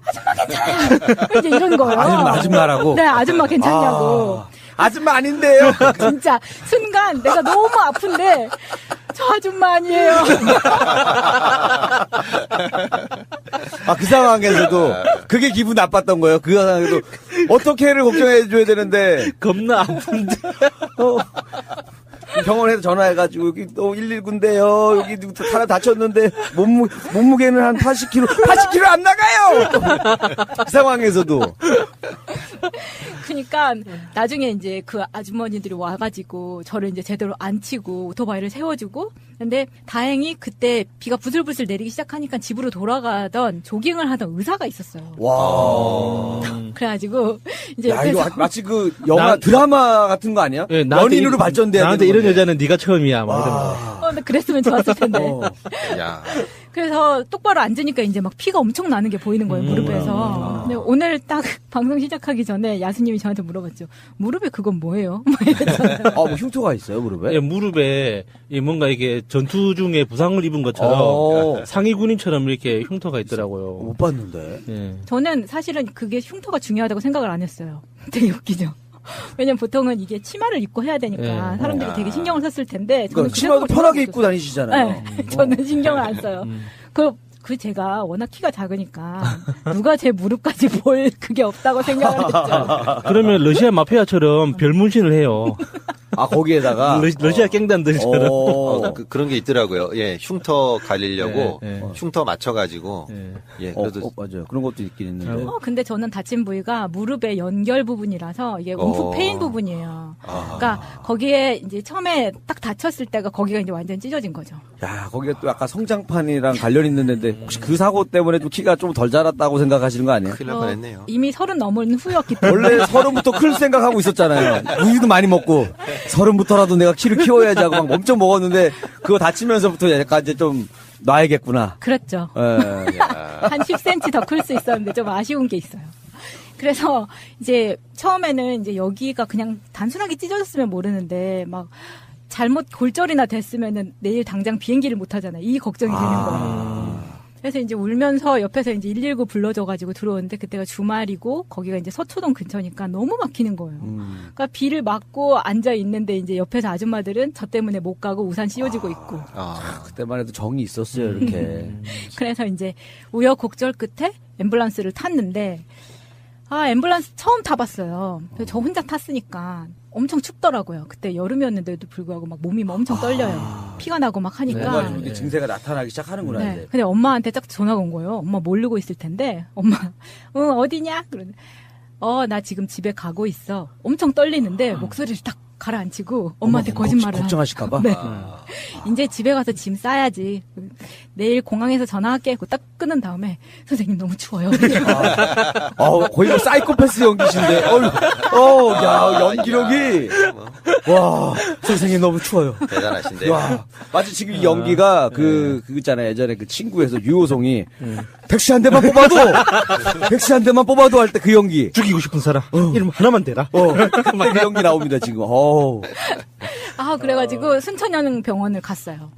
아줌마 괜찮아요 이제 이런 거예요. 아줌마라고? 네, 아줌마 괜찮냐고. 아줌마 아닌데요. 진짜 순간 내가 너무 아픈데 저 아줌마 아니에요. 그 상황에서도 그게 기분 나빴던 거예요. 그 상황에도 어떻게를 걱정해줘야 되는데 겁나 아픈데 병원에서 전화해가지고 여기 또 119인데요. 여기 사람 다쳤는데 몸무게는 한 80kg 안 나가요. 그 상황에서도. 그러니까 나중에 이제 그 아주머니들이 와가지고 저를 이제 제대로 앉히고 오토바이를 세워주고 근데 다행히 그때 비가 부슬부슬 내리기 시작하니까 집으로 돌아가던 조깅을 하던 의사가 있었어요. 와. 그래가지고 이제 야, 이거 마치 그 영화 드라마 같은 거 아니야? 네, 연인으로 발전돼야 나한테 되는 이런 여자는 네가 처음이야. 막 이런 거. 근데 그랬으면 좋았을 텐데. 야. 그래서 똑바로 앉으니까 이제 막 피가 엄청 나는 게 보이는 거예요, 무릎에서. 근데 오늘 딱 방송 시작하기 전에 야수님이 저한테 물어봤죠. 무릎에 그건 뭐예요? 뭐 흉터가 있어요, 무릎에? 예, 무릎에 뭔가 이게 전투 중에 부상을 입은 것처럼 상위 군인처럼 이렇게 흉터가 있더라고요. 못 봤는데. 예. 저는 사실은 그게 흉터가 중요하다고 생각을 안 했어요. 되게 웃기죠. 왜냐면 보통은 이게 치마를 입고 해야 되니까 사람들이 되게 신경을 썼을 텐데 저는 그러니까 치마도 편하게 입고 다니시잖아요. 네, 저는 신경을 안 써요. 그 제가 워낙 키가 작으니까 누가 제 무릎까지 볼 그게 없다고 생각을 했죠. 그러면 러시아 마피아처럼 별 문신을 해요. 아, 거기에다가? 러시아 갱단들처럼. 그런 게 있더라고요. 예, 흉터 가리려고 흉터 맞춰가지고. 예, 그래도. 맞아요. 그런 것도 있긴 있는데. 근데 저는 다친 부위가 무릎의 연결 부분이라서 이게 움프 페인 부분이에요. 그러니까 거기에 이제 처음에 딱 다쳤을 때가 거기가 이제 완전 찢어진 거죠. 야, 거기가 또 약간 성장판이랑 관련 있는 데인데 혹시 그 사고 때문에 좀 키가 좀 덜 자랐다고 생각하시는 거 아니에요? 큰일 날 뻔했네요. 이미 30 넘은 후였기 때문에. 원래 30부터 클 생각하고 있었잖아요. 우유도 많이 먹고 30부터라도 내가 키를 키워야지 하고 막 엄청 먹었는데 그거 다치면서부터 약간 이제 좀 놔야겠구나. 그랬죠. 예. 한 10cm 더 클 수 있었는데 좀 아쉬운 게 있어요. 그래서 이제 처음에는 이제 여기가 그냥 단순하게 찢어졌으면 모르는데 막 잘못 골절이나 됐으면은 내일 당장 비행기를 못 하잖아요. 이 걱정이 되는 거예요. 그래서 이제 울면서 옆에서 이제 119 불러줘가지고 들어오는데 그때가 주말이고 거기가 이제 서초동 근처니까 너무 막히는 거예요. 그러니까 비를 맞고 앉아 있는데 이제 옆에서 아줌마들은 저 때문에 못 가고 우산 씌워주고 있고. 그때만 해도 정이 있었어요, 이렇게. 그래서 이제 우여곡절 끝에 앰뷸런스를 탔는데 앰뷸런스 처음 타봤어요. 저 혼자 탔으니까 엄청 춥더라고요. 그때 여름이었는데도 불구하고 막 몸이 막 엄청 떨려요. 피가 나고 막 하니까. 네. 증세가 나타나기 시작하는구나, 네. 이제. 근데 엄마한테 딱 전화가 온 거예요. 엄마 모르고 있을 텐데, 엄마, 어디냐? 그러는데, 나 지금 집에 가고 있어. 엄청 떨리는데, 목소리를 딱 가라앉히고, 엄마한테 거짓말을. 걱정하실까봐? 네. 이제 집에 가서 짐 싸야지. 내일 공항에서 전화할게. 그거 딱 끊은 다음에, 선생님 너무 추워요. 거의 뭐 사이코패스 연기신데. 야, 연기력이. 와, 선생님 너무 추워요. 대단하신데요. 와, 마치 지금 이 연기가 그거 있잖아요. 예전에 그 친구에서 유호송이 백시 한 대만 뽑아도 할 때 그 연기. 죽이고 싶은 사람. 이름 하나만 대라. 그 연기 나옵니다, 지금. 그래가지고 순천향 병원을 갔어요.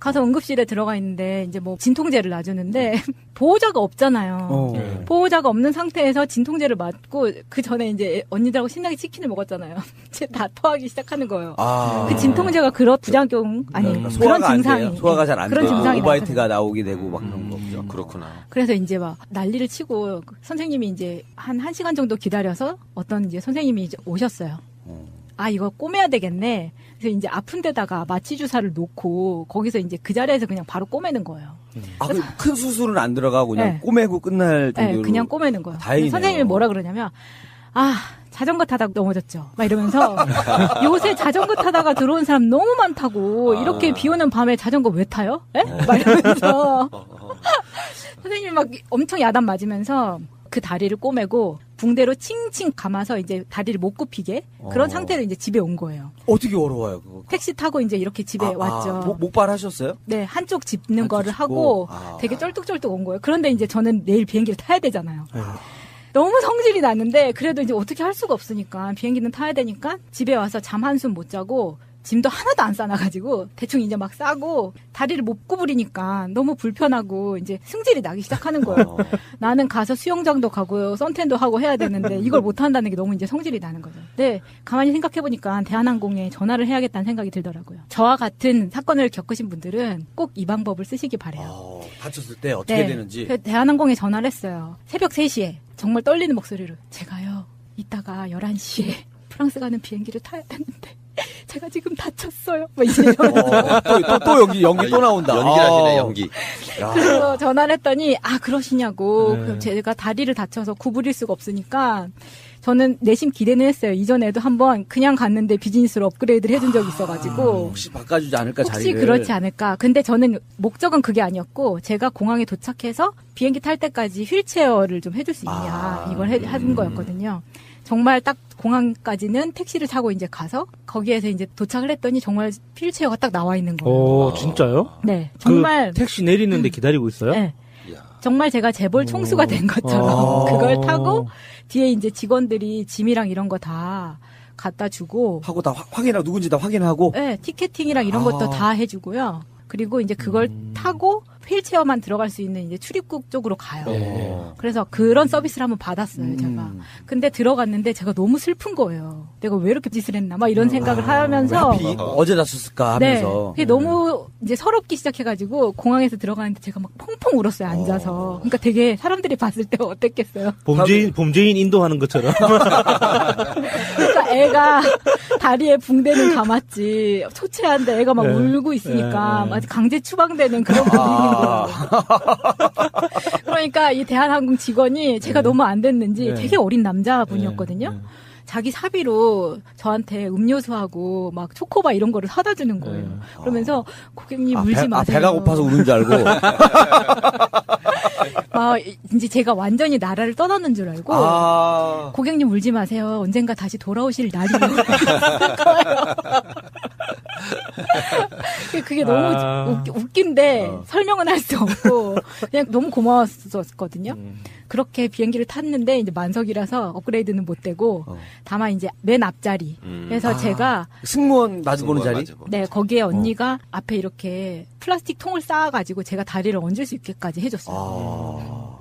가서 응급실에 들어가 있는데 이제 뭐 진통제를 놔주는데 보호자가 없잖아요. 보호자가 없는 상태에서 진통제를 맞고 그 전에 이제 언니들하고 신나게 치킨을 먹었잖아요. 이제 다 토하기 시작하는 거예요. 그 진통제가 그런 부작용 그런 증상이 소화가 잘 안 돼요. 그런 증상이 오바이트가 나오게 되고 막 그런 거죠. 그렇구나. 그래서 이제 막 난리를 치고 선생님이 이제 한 1시간 정도 기다려서 어떤 이제 선생님이 이제 오셨어요. 이거 꼬매야 되겠네. 그래서 이제 아픈 데다가 마취 주사를 놓고 거기서 이제 그 자리에서 그냥 바로 꼬매는 거예요. 큰 수술은 안 들어가고 그냥 꼬매고 끝날 정도로. 네, 그냥 꼬매는 거예요. 다행이네요. 선생님이 뭐라 그러냐면 자전거 타다가 넘어졌죠. 막 이러면서 요새 자전거 타다가 들어온 사람 너무 많다고 이렇게 비 오는 밤에 자전거 왜 타요? 막 이러면서 선생님이 막 엄청 야단 맞으면서 그 다리를 꼬매고 붕대로 칭칭 감아서 이제 다리를 못 굽히게 그런 상태로 이제 집에 온 거예요. 어떻게 어려워요, 그거? 택시 타고 이제 이렇게 집에 왔죠. 목발 하셨어요? 네, 한쪽 짚는 거를 하고 되게 쩔뚝쩔뚝 온 거예요. 그런데 이제 저는 내일 비행기를 타야 되잖아요. 너무 성질이 나는데 그래도 이제 어떻게 할 수가 없으니까 비행기는 타야 되니까 집에 와서 잠 한숨 못 자고 짐도 하나도 안 싸놔가지고 대충 이제 막 싸고 다리를 못 구부리니까 너무 불편하고 이제 승질이 나기 시작하는 거예요. 나는 가서 수영장도 가고 선탠도 하고 해야 되는데 이걸 못 한다는 게 너무 이제 성질이 나는 거죠. 근데 가만히 생각해보니까 대한항공에 전화를 해야겠다는 생각이 들더라고요. 저와 같은 사건을 겪으신 분들은 꼭 이 방법을 쓰시기 바래요. 다쳤을 때 어떻게 되는지. 대한항공에 전화를 했어요. 새벽 3시에 정말 떨리는 목소리로 제가요 이따가 11시에 프랑스 가는 비행기를 타야 되는데 제가 지금 다쳤어요. 뭐 이제 또 연기 또 나온다. 연기하시네, 연기. 그래서 전화를 했더니 그러시냐고. 그럼 제가 다리를 다쳐서 구부릴 수가 없으니까 저는 내심 기대는 했어요. 이전에도 한번 그냥 갔는데 비즈니스로 업그레이드를 해준 적이 있어가지고 혹시 바꿔주지 않을까 혹시 자리를. 그렇지 않을까. 근데 저는 목적은 그게 아니었고 제가 공항에 도착해서 비행기 탈 때까지 휠체어를 좀 해줄 수 있냐 이걸 한 거였거든요. 정말 딱 공항까지는 택시를 타고 이제 가서 거기에서 이제 도착을 했더니 정말 휠체어가 딱 나와 있는 거예요. 진짜요? 네, 정말 택시 내리는데 기다리고 있어요? 네. 정말 제가 재벌 총수가 된 것처럼 그걸 타고 뒤에 이제 직원들이 짐이랑 이런 거 다 갖다 주고 하고 다 확인하고 누군지 다 확인하고. 네, 티켓팅이랑 이런 것도 다 해주고요. 그리고 이제 그걸 타고 휠체어만 들어갈 수 있는 이제 출입국 쪽으로 가요. 그래서 그런 서비스를 한번 받았어요, 제가. 근데 들어갔는데 제가 너무 슬픈 거예요. 내가 왜 이렇게 짓을 했나? 막 이런 생각을 하면서. 어제 났었을까 하면서. 그게 너무 이제 서럽기 시작해가지고 공항에서 들어가는데 제가 막 펑펑 울었어요, 앉아서. 그러니까 되게 사람들이 봤을 때 어땠겠어요? 범죄인 인도하는 것처럼. 그러니까 애가 다리에 붕대는 감았지. 초췌한데 애가 막 울고 있으니까 마치 강제 추방되는 그런 분위기인 거예요. 그러니까 이 대한항공 직원이 제가 너무 안 됐는지 되게 어린 남자분이었거든요. 자기 사비로 저한테 음료수하고 막 초코바 이런 거를 사다 주는 거예요. 그러면서 고객님 울지 마세요. 배가 고파서 우는 줄 알고. 막 이제 제가 완전히 나라를 떠나는 줄 알고 고객님 울지 마세요. 언젠가 다시 돌아오실 날이에요. 그게 너무 웃긴데 설명은 할 수 없고 그냥 너무 고마웠었거든요. 그렇게 비행기를 탔는데 이제 만석이라서 업그레이드는 못 되고 다만 이제 맨 앞자리. 그래서 제가 승무원 마주보는 자리? 네, 거기에 언니가 앞에 이렇게 플라스틱 통을 쌓아가지고 제가 다리를 얹을 수 있게까지 해줬어요.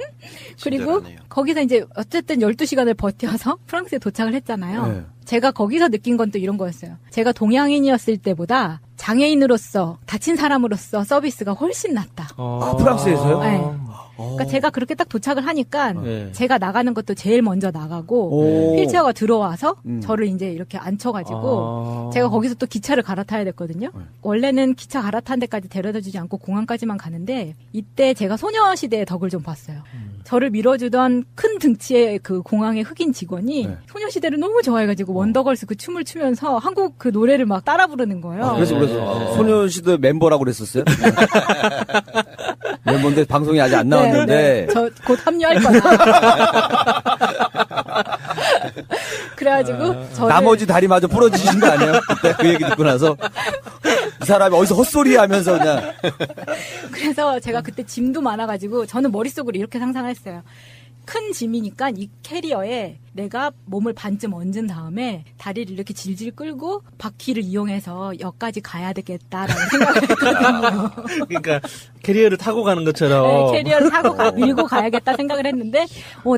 그리고 거기서 이제 어쨌든 12시간을 버텨서 프랑스에 도착을 했잖아요. 제가 거기서 느낀 건 또 이런 거였어요. 제가 동양인이었을 때보다 장애인으로서 다친 사람으로서 서비스가 훨씬 낫다. 프랑스에서요? 네. 그러니까 제가 그렇게 딱 도착을 하니까 제가 나가는 것도 제일 먼저 나가고 휠체어가 들어와서 저를 이제 이렇게 앉혀가지고 제가 거기서 또 기차를 갈아타야 됐거든요. 원래는 기차 갈아탄 데까지 데려다주지 않고 공항까지만 가는데 이때 제가 소녀시대의 덕을 좀 봤어요. 저를 밀어주던 큰 등치의 그 공항의 흑인 직원이 소녀시대를 너무 좋아해가지고 원더걸스 그 춤을 추면서 한국 그 노래를 막 따라 부르는 거예요. 그래서 소녀시대 멤버라고 그랬었어요? 멤버인데 방송이 아직 안 나왔는데. 저 곧 합류할 거야. 그래가지고 저를 나머지 다리마저 부러지신 거 아니에요? 그때 그 얘기 듣고 나서 이 사람이 어디서 헛소리 하면서 그냥. 그래서 제가 그때 짐도 많아가지고 저는 머릿속으로 이렇게 상상을 했어요. 큰 짐이니까 이 캐리어에 내가 몸을 반쯤 얹은 다음에 다리를 이렇게 질질 끌고 바퀴를 이용해서 역까지 가야 되겠다라는 생각을 했거든요. 그러니까 캐리어를 타고 가는 것처럼. 네, 캐리어를 타고 밀고 가야겠다 생각을 했는데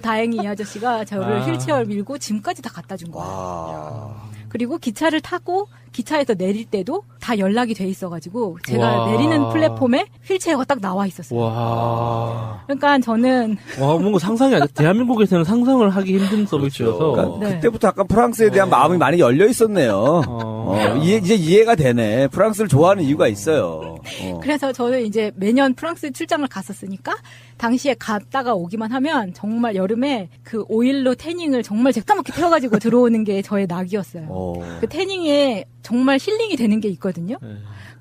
다행히 이 아저씨가 저를 휠체어를 밀고 짐까지 다 갖다 준 거예요. 그리고 기차를 타고 기차에서 내릴 때도 다 연락이 돼 있어가지고 제가 내리는 플랫폼에 휠체어가 딱 나와 있었어요. 와. 그러니까 저는 뭔가 상상이 안 돼. 대한민국에서는 상상을 하기 힘든 서비스여서. 그러니까 그때부터 약간 프랑스에 대한 마음이 많이 열려 있었네요. 이제 이해가 되네. 프랑스를 좋아하는 이유가 있어요. 그래서 저는 이제 매년 프랑스 출장을 갔었으니까 당시에 갔다가 오기만 하면 정말 여름에 그 오일로 태닝을 정말 새까맣게 태워가지고 들어오는 게 저의 낙이었어요. 그 태닝에 정말 힐링이 되는 게 있거든요.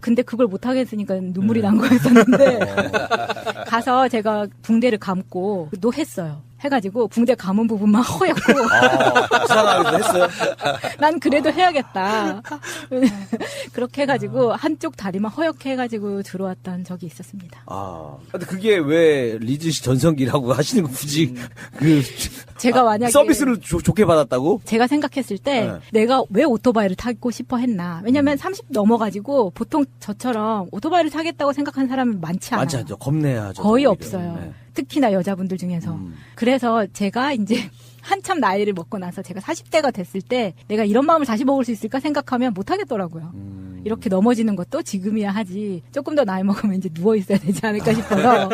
근데 그걸 못하겠으니까 눈물이 난 거였었는데 가서 제가 붕대를 감고 또 했어요. 해가지고 붕대 감은 부분만 허옇고 이상하게도 했어요. 난 그래도 해야겠다. 그렇게 해가지고 한쪽 다리만 허옇게 해가지고 들어왔던 적이 있었습니다. 근데 그게 왜 리즈 씨 전성기라고 하시는 거 굳이 제가 만약에 서비스를 좋게 받았다고? 제가 생각했을 때 내가 왜 오토바이를 타고 싶어 했나. 왜냐면 30 넘어가지고 보통 저처럼 오토바이를 타겠다고 생각하는 사람은 많지 않아요. 많지 않죠. 겁내야죠. 거의 없어요. 특히나 여자분들 중에서. 그래서 제가 이제 한참 나이를 먹고 나서 제가 40대가 됐을 때 내가 이런 마음을 다시 먹을 수 있을까 생각하면 못 하겠더라고요. 이렇게 넘어지는 것도 지금이야 하지. 조금 더 나이 먹으면 이제 누워 있어야 되지 않을까 싶어서.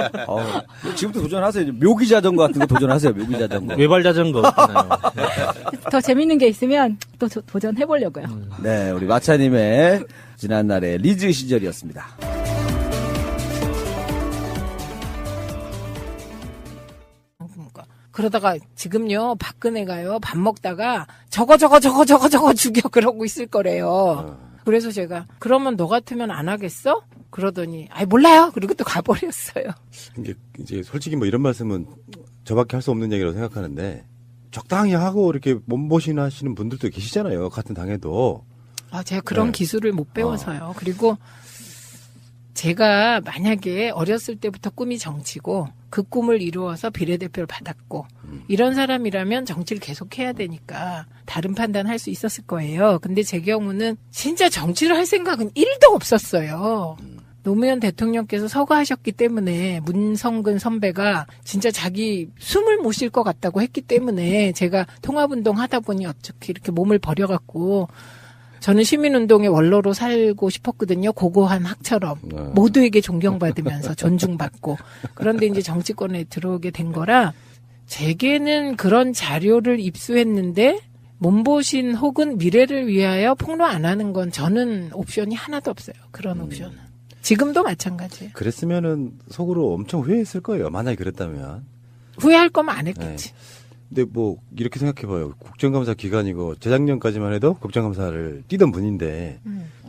지금부터 도전하세요. 묘기 자전거 같은 거 도전하세요. 묘기 자전거. 외발 자전거. 더 재밌는 게 있으면 또 도전해 보려고요. 네, 우리 마차님의 지난날의 리즈 시절이었습니다. 그러다가 지금요 박근혜가요 밥 먹다가 저거 죽여 그러고 있을 거래요. 그래서 제가 그러면 너 같으면 안 하겠어? 그러더니 몰라요. 그리고 또 가버렸어요. 이제 솔직히 뭐 이런 말씀은 저밖에 할 수 없는 얘기라고 생각하는데 적당히 하고 이렇게 몸보신하시는 분들도 계시잖아요. 같은 당에도. 제가 그런 기술을 못 배워서요. 그리고 제가 만약에 어렸을 때부터 꿈이 정치고 그 꿈을 이루어서 비례대표를 받았고 이런 사람이라면 정치를 계속해야 되니까 다른 판단할 수 있었을 거예요. 근데 제 경우는 진짜 정치를 할 생각은 1도 없었어요. 노무현 대통령께서 서거하셨기 때문에 문성근 선배가 진짜 자기 숨을 못 쉴 것 같다고 했기 때문에 제가 통합운동 하다 보니 어떻게 이렇게 몸을 버려갖고 저는 시민운동의 원로로 살고 싶었거든요. 고고한 학처럼. 모두에게 존경받으면서 존중받고. 그런데 이제 정치권에 들어오게 된 거라 제게는 그런 자료를 입수했는데 몸보신 혹은 미래를 위하여 폭로 안 하는 건 저는 옵션이 하나도 없어요. 그런 옵션은. 지금도 마찬가지예요. 그랬으면은 속으로 엄청 후회했을 거예요. 만약에 그랬다면. 후회할 거면 안 했겠지. 네. 근데 뭐 이렇게 생각해봐요. 국정감사 기간이고 재작년까지만 해도 국정감사를 뛰던 분인데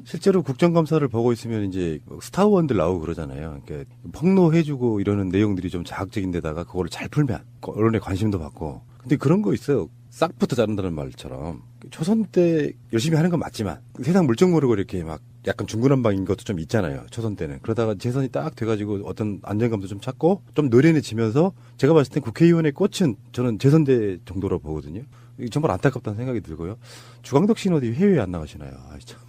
실제로 국정감사를 보고 있으면 이제 스타원들 나오고 그러잖아요. 그러니까 폭로해주고 이러는 내용들이 좀 자극적인데다가 그거를 잘 풀면 언론에 관심도 받고. 근데 그런 거 있어요. 싹부터 자른다는 말처럼 초선 때 열심히 하는 건 맞지만 세상 물정 모르고 이렇게 막 약간 중구난방인 것도 좀 있잖아요. 초선 때는. 그러다가 재선이 딱 돼가지고 어떤 안정감도 좀 찾고 좀 노련해지면서 제가 봤을 땐 국회의원의 꽃은 저는 재선 때 정도로 보거든요. 정말 안타깝다는 생각이 들고요. 주광덕 씨는 어디 해외에 안 나가시나요? 아이, 참.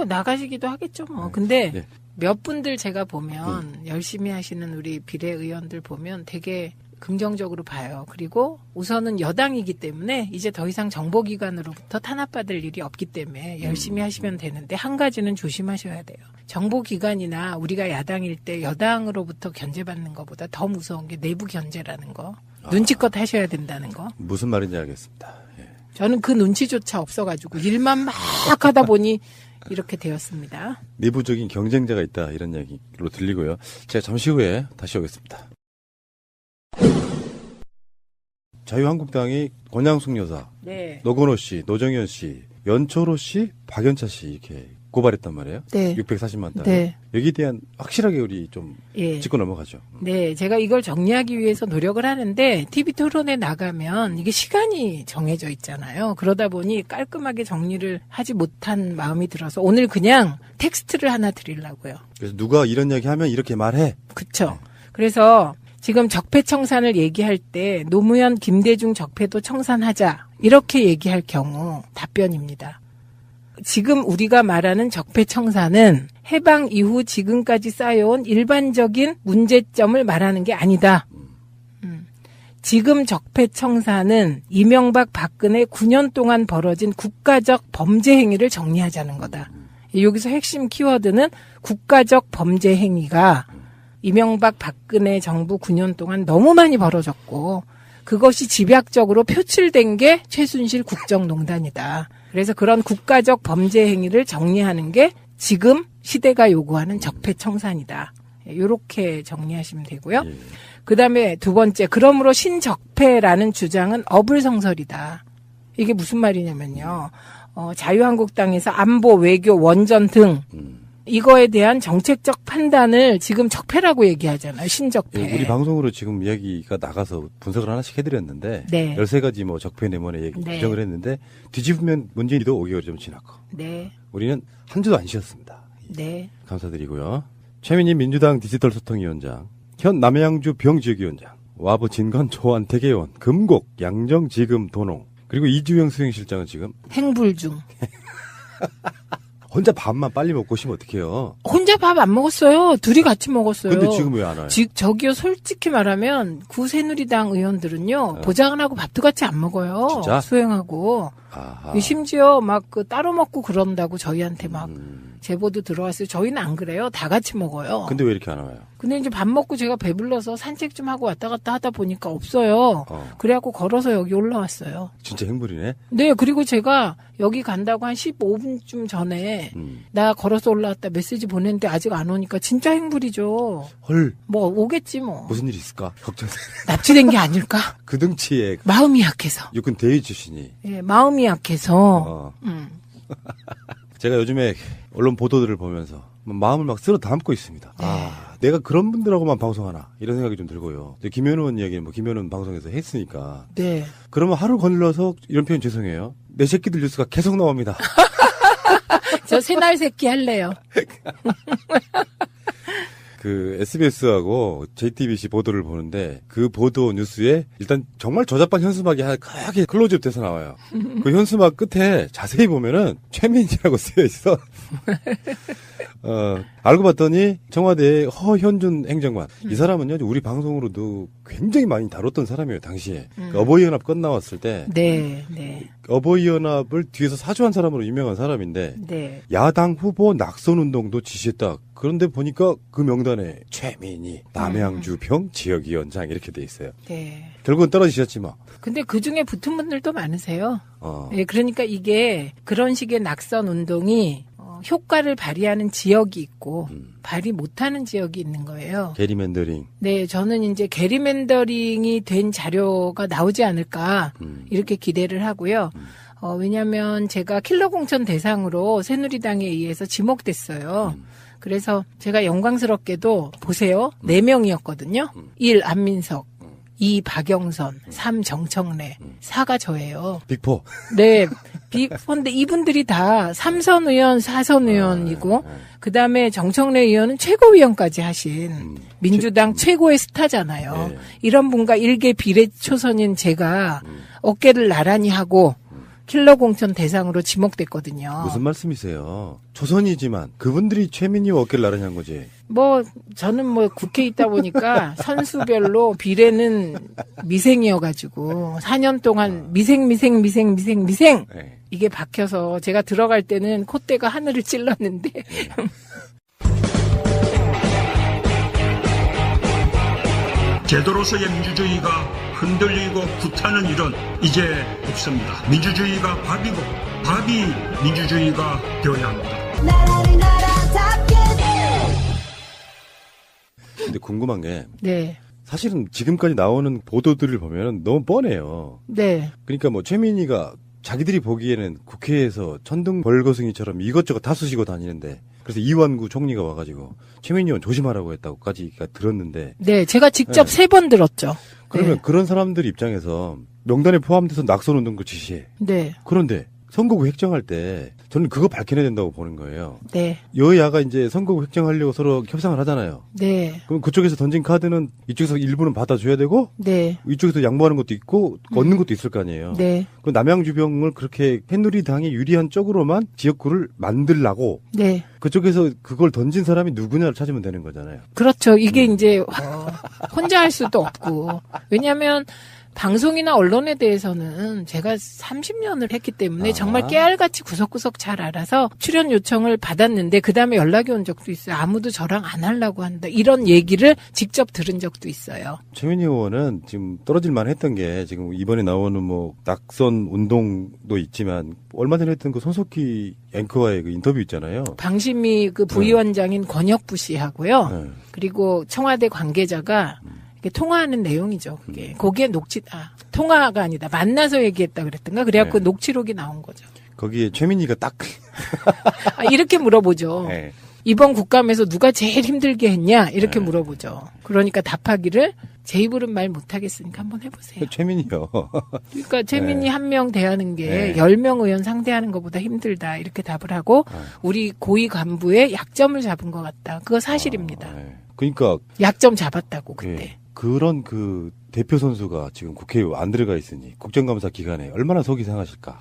나가시기도 하겠죠 뭐. 근데 몇 분들 제가 보면 열심히 하시는 우리 비례의원들 보면 되게 긍정적으로 봐요. 그리고 우선은 여당이기 때문에 이제 더 이상 정보기관으로부터 탄압받을 일이 없기 때문에 열심히 하시면 되는데 한 가지는 조심하셔야 돼요. 정보기관이나 우리가 야당일 때 여당으로부터 견제받는 것보다 더 무서운 게 내부 견제라는 거. 눈치껏 하셔야 된다는 거. 무슨 말인지 알겠습니다. 예. 저는 그 눈치조차 없어가지고 일만 막 하다 보니 이렇게 되었습니다. 내부적인 경쟁자가 있다 이런 얘기로 들리고요. 제가 잠시 후에 다시 오겠습니다. 자유한국당이 권양숙 여사, 노건호 씨, 노정현 씨, 연초로 씨, 박연차 씨 이렇게 고발했단 말이에요. 네. 640만 달. 네. 여기에 대한 확실하게 우리 좀 짚고 넘어가죠. 네, 제가 이걸 정리하기 위해서 노력을 하는데 TV 토론에 나가면 이게 시간이 정해져 있잖아요. 그러다 보니 깔끔하게 정리를 하지 못한 마음이 들어서 오늘 그냥 텍스트를 하나 드리려고요. 그래서 누가 이런 이야기 하면 이렇게 말해. 그렇죠. 그래서 지금 적폐청산을 얘기할 때 노무현, 김대중 적폐도 청산하자 이렇게 얘기할 경우 답변입니다. 지금 우리가 말하는 적폐청산은 해방 이후 지금까지 쌓여온 일반적인 문제점을 말하는 게 아니다. 지금 적폐청산은 이명박 박근혜 9년 동안 벌어진 국가적 범죄 행위를 정리하자는 거다. 여기서 핵심 키워드는 국가적 범죄 행위가 이명박 박근혜 정부 9년 동안 너무 많이 벌어졌고 그것이 집약적으로 표출된 게 최순실 국정농단이다. 그래서 그런 국가적 범죄 행위를 정리하는 게 지금 시대가 요구하는 적폐청산이다. 이렇게 정리하시면 되고요. 그다음에 두 번째, 그러므로 신적폐라는 주장은 어불성설이다. 이게 무슨 말이냐면요. 자유한국당에서 안보, 외교, 원전 등 이거에 대한 정책적 판단을 지금 적폐라고 얘기하잖아요. 신적폐. 우리 방송으로 지금 이야기가 나가서 분석을 하나씩 해드렸는데 13가지 뭐 적폐 내면의 얘기 규정을 했는데 뒤집으면 문재인이도 5개월이 좀 지났고 우리는 한 주도 안 쉬었습니다. 네. 감사드리고요. 최민희 민주당 디지털소통위원장, 현 남양주 병지역위원장, 와부 진건 조안 대개원, 금곡, 양정 지금 도농, 그리고 이주영 수행실장은 지금 행불 중. 혼자 밥만 빨리 먹고 오시면 어떡해요? 혼자 밥 안 먹었어요. 둘이 같이 먹었어요. 근데 지금 왜 안 와요? 저기요, 솔직히 말하면 새누리당 의원들은요, 보장을 하고 밥도 같이 안 먹어요. 진짜? 수행하고. 심지어 막 따로 먹고 그런다고 저희한테 막 제보도 들어왔어요. 저희는 안 그래요. 다 같이 먹어요. 근데 왜 이렇게 안 와요? 근데 이제 밥 먹고 제가 배불러서 산책 좀 하고 왔다 갔다 하다 보니까 없어요. 그래갖고 걸어서 여기 올라왔어요. 진짜 행불이네? 네, 그리고 제가 여기 간다고 한 15분쯤 전에 나 걸어서 올라왔다 메시지 보냈는데 아직 안 오니까 진짜 행불이죠. 헐. 뭐 오겠지 뭐. 무슨 일이 있을까? 걱정돼. 납치된 게 아닐까? 그 등치에. 마음이 약해서. 육군 대위 출신이. 예, 마음이 약해서. 제가 요즘에 언론 보도들을 보면서 마음을 막 쓸어 담고 있습니다. 내가 그런 분들하고만 방송하나 이런 생각이 좀 들고요. 김현우 이야기는 뭐 김현우 방송에서 했으니까. 네. 그러면 하루 거닐러서 이런 표현 죄송해요. 내 새끼들 뉴스가 계속 나옵니다. 저 새날 새끼 할래요. 그 SBS하고 JTBC 보도를 보는데 그 보도 뉴스에 일단 정말 저작반 현수막이 크게 클로즈업 돼서 나와요. 그 현수막 끝에 자세히 보면은 최민희라고 쓰여 있어. 알고 봤더니 청와대의 허현준 행정관. 이 사람은요, 우리 방송으로도 굉장히 많이 다뤘던 사람이에요, 당시에. 그 어버이연합 끝나왔을 때. 네, 네. 어버이연합을 뒤에서 사주한 사람으로 유명한 사람인데. 네. 야당 후보 낙선운동도 지시했다. 그런데 보니까 그 명단에 최민희, 남양주평 지역위원장 이렇게 돼 있어요. 네. 결국은 떨어지셨지 뭐. 근데 그 중에 붙은 분들도 많으세요. 네, 그러니까 이게 그런 식의 낙선 운동이 효과를 발휘하는 지역이 있고 발휘 못하는 지역이 있는 거예요. 게리맨더링. 네, 저는 이제 게리맨더링이 된 자료가 나오지 않을까 이렇게 기대를 하고요. 왜냐하면 제가 킬러 공천 대상으로 새누리당에 의해서 지목됐어요. 그래서 제가 영광스럽게도 보세요. 4명이었거든요. 1. 안민석, 2. 박영선, 3. 정청래, 4가 저예요. 빅포. 네. 빅포인데 이분들이 다 3선 의원, 4선 의원이고 그다음에 정청래 의원은 최고위원까지 하신 민주당 최고의 스타잖아요. 네. 이런 분과 일개 비례초선인 제가 어깨를 나란히 하고 킬러 공천 대상으로 지목됐거든요. 무슨 말씀이세요? 초선이지만 그분들이 최민희와 어깨를 나란히 한 거지. 뭐 저는 뭐 국회에 있다 보니까 선수별로 비례는 미생이어가지고 4년 동안 미생 네. 이게 박혀서 제가 들어갈 때는 콧대가 하늘을 찔렀는데 제도로서의 민주주의가 흔들리고 구타는 일은 이제 없습니다. 민주주의가 밥이고 밥이 민주주의가 되어야 합니다. 근데 궁금한 게 네. 사실은 지금까지 나오는 보도들을 보면 너무 뻔해요. 네. 그러니까 뭐 최민희가 자기들이 보기에는 국회에서 천둥 벌거숭이처럼 이것저것 다 쑤시고 다니는데 그래서 이완구 총리가 와가지고 최민희 의원 조심하라고 했다고까지가 들었는데 네, 제가 직접 네. 3번 들었죠. 그러면 네. 그런 사람들 입장에서 명단에 포함돼서 낙선운동도 지시해. 네. 그런데 선거구 획정할 때 저는 그거 밝혀내야 된다고 보는 거예요. 네. 여야가 이제 선거구 획정하려고 서로 협상을 하잖아요. 네. 그럼 그쪽에서 던진 카드는 이쪽에서 일부는 받아줘야 되고 네. 이쪽에서 양보하는 것도 있고 얻는 것도 있을 거 아니에요. 네. 그 남양주병을 그렇게 새누리당이 유리한 쪽으로만 지역구를 만들라고 네. 그쪽에서 그걸 던진 사람이 누구냐를 찾으면 되는 거잖아요. 그렇죠. 이게 이제 혼자 할 수도 없고. 왜냐하면 방송이나 언론에 대해서는 제가 30년을 했기 때문에 정말 깨알같이 구석구석 잘 알아서 출연 요청을 받았는데 그다음에 연락이 온 적도 있어요. 아무도 저랑 안 하려고 한다. 이런 얘기를 직접 들은 적도 있어요. 최민희 의원은 지금 떨어질만 했던 게 지금 이번에 나오는 뭐 낙선 운동도 있지만 얼마 전에 했던 그 손석희 앵커와의 그 인터뷰 있잖아요. 방심이 그 부위원장인 권혁부 씨하고요. 네. 그리고 청와대 관계자가 통화하는 내용이죠. 그게 거기에 통화가 아니다. 만나서 얘기했다 그랬던가. 그래갖고 네. 녹취록이 나온 거죠. 거기에 최민희가 딱 이렇게 물어보죠. 네. 이번 국감에서 누가 제일 힘들게 했냐 이렇게 물어보죠. 그러니까 답하기를 제 입으로는 말 못하겠으니까 한번 해보세요. 최민희요. 그러니까 최민희 네. 한 명 대하는 게 네. 10명 의원 상대하는 것보다 힘들다 이렇게 답을 하고 우리 고위 간부의 약점을 잡은 것 같다. 그거 사실입니다. 네. 그러니까 약점 잡았다고 그때. 네. 그런 그 대표 선수가 지금 국회에 안 들어가 있으니 국정감사 기간에 얼마나 속이 상하실까.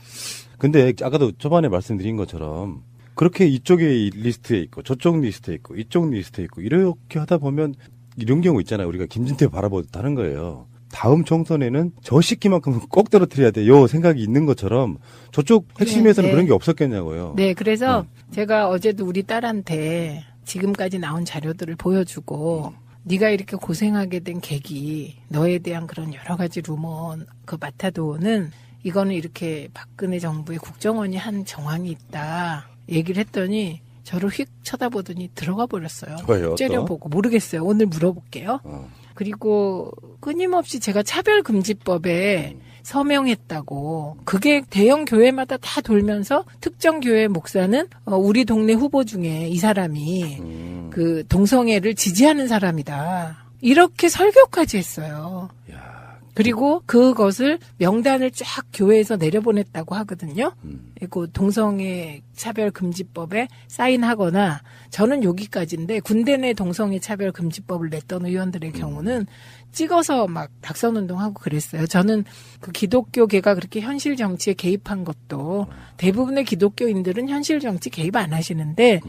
근데 아까도 초반에 말씀드린 것처럼 그렇게 이쪽에 리스트에 있고 저쪽 리스트에 있고 이쪽 리스트에 있고 이렇게 하다 보면 이런 경우 있잖아요. 우리가 김진태 바라보듯 하는 거예요. 다음 총선에는 저 시기만큼은 꼭 떨어뜨려야 돼. 요 생각이 있는 것처럼 저쪽 핵심에서는 네. 그런 게 없었겠냐고요. 네, 그래서 제가 어제도 우리 딸한테 지금까지 나온 자료들을 보여주고 네가 이렇게 고생하게 된 계기, 너에 대한 그런 여러 가지 루머, 그 마타도는 이거는 이렇게 박근혜 정부의 국정원이 한 정황이 있다 얘기를 했더니 저를 휙 쳐다보더니 들어가 버렸어요. 왜요? 째려보고 모르겠어요. 오늘 물어볼게요. 그리고 끊임없이 제가 차별금지법에 서명했다고. 그게 대형 교회마다 다 돌면서 특정 교회 목사는 우리 동네 후보 중에 이 사람이 그 동성애를 지지하는 사람이다. 이렇게 설교까지 했어요. 그리고 그것을 명단을 쫙 교회에서 내려보냈다고 하거든요. 그리고 동성애 차별금지법에 사인하거나 저는 여기까지인데 군대 내 동성애 차별금지법을 냈던 의원들의 경우는 찍어서 막 낙선운동하고 그랬어요. 저는 그 기독교계가 그렇게 현실 정치에 개입한 것도 대부분의 기독교인들은 현실 정치 개입 안 하시는데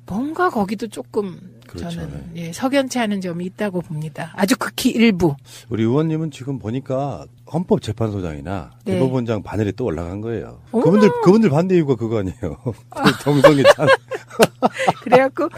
뭔가 거기도 조금 그렇죠. 저는 예, 석연치 않은 점이 있다고 봅니다. 아주 극히 일부. 우리 의원님은 지금 보니까 헌법재판소장이나 네. 대법원장 바늘에 또 올라간 거예요. 그분들 반대 이유가 그거 아니에요. 동성애 참. 그래갖고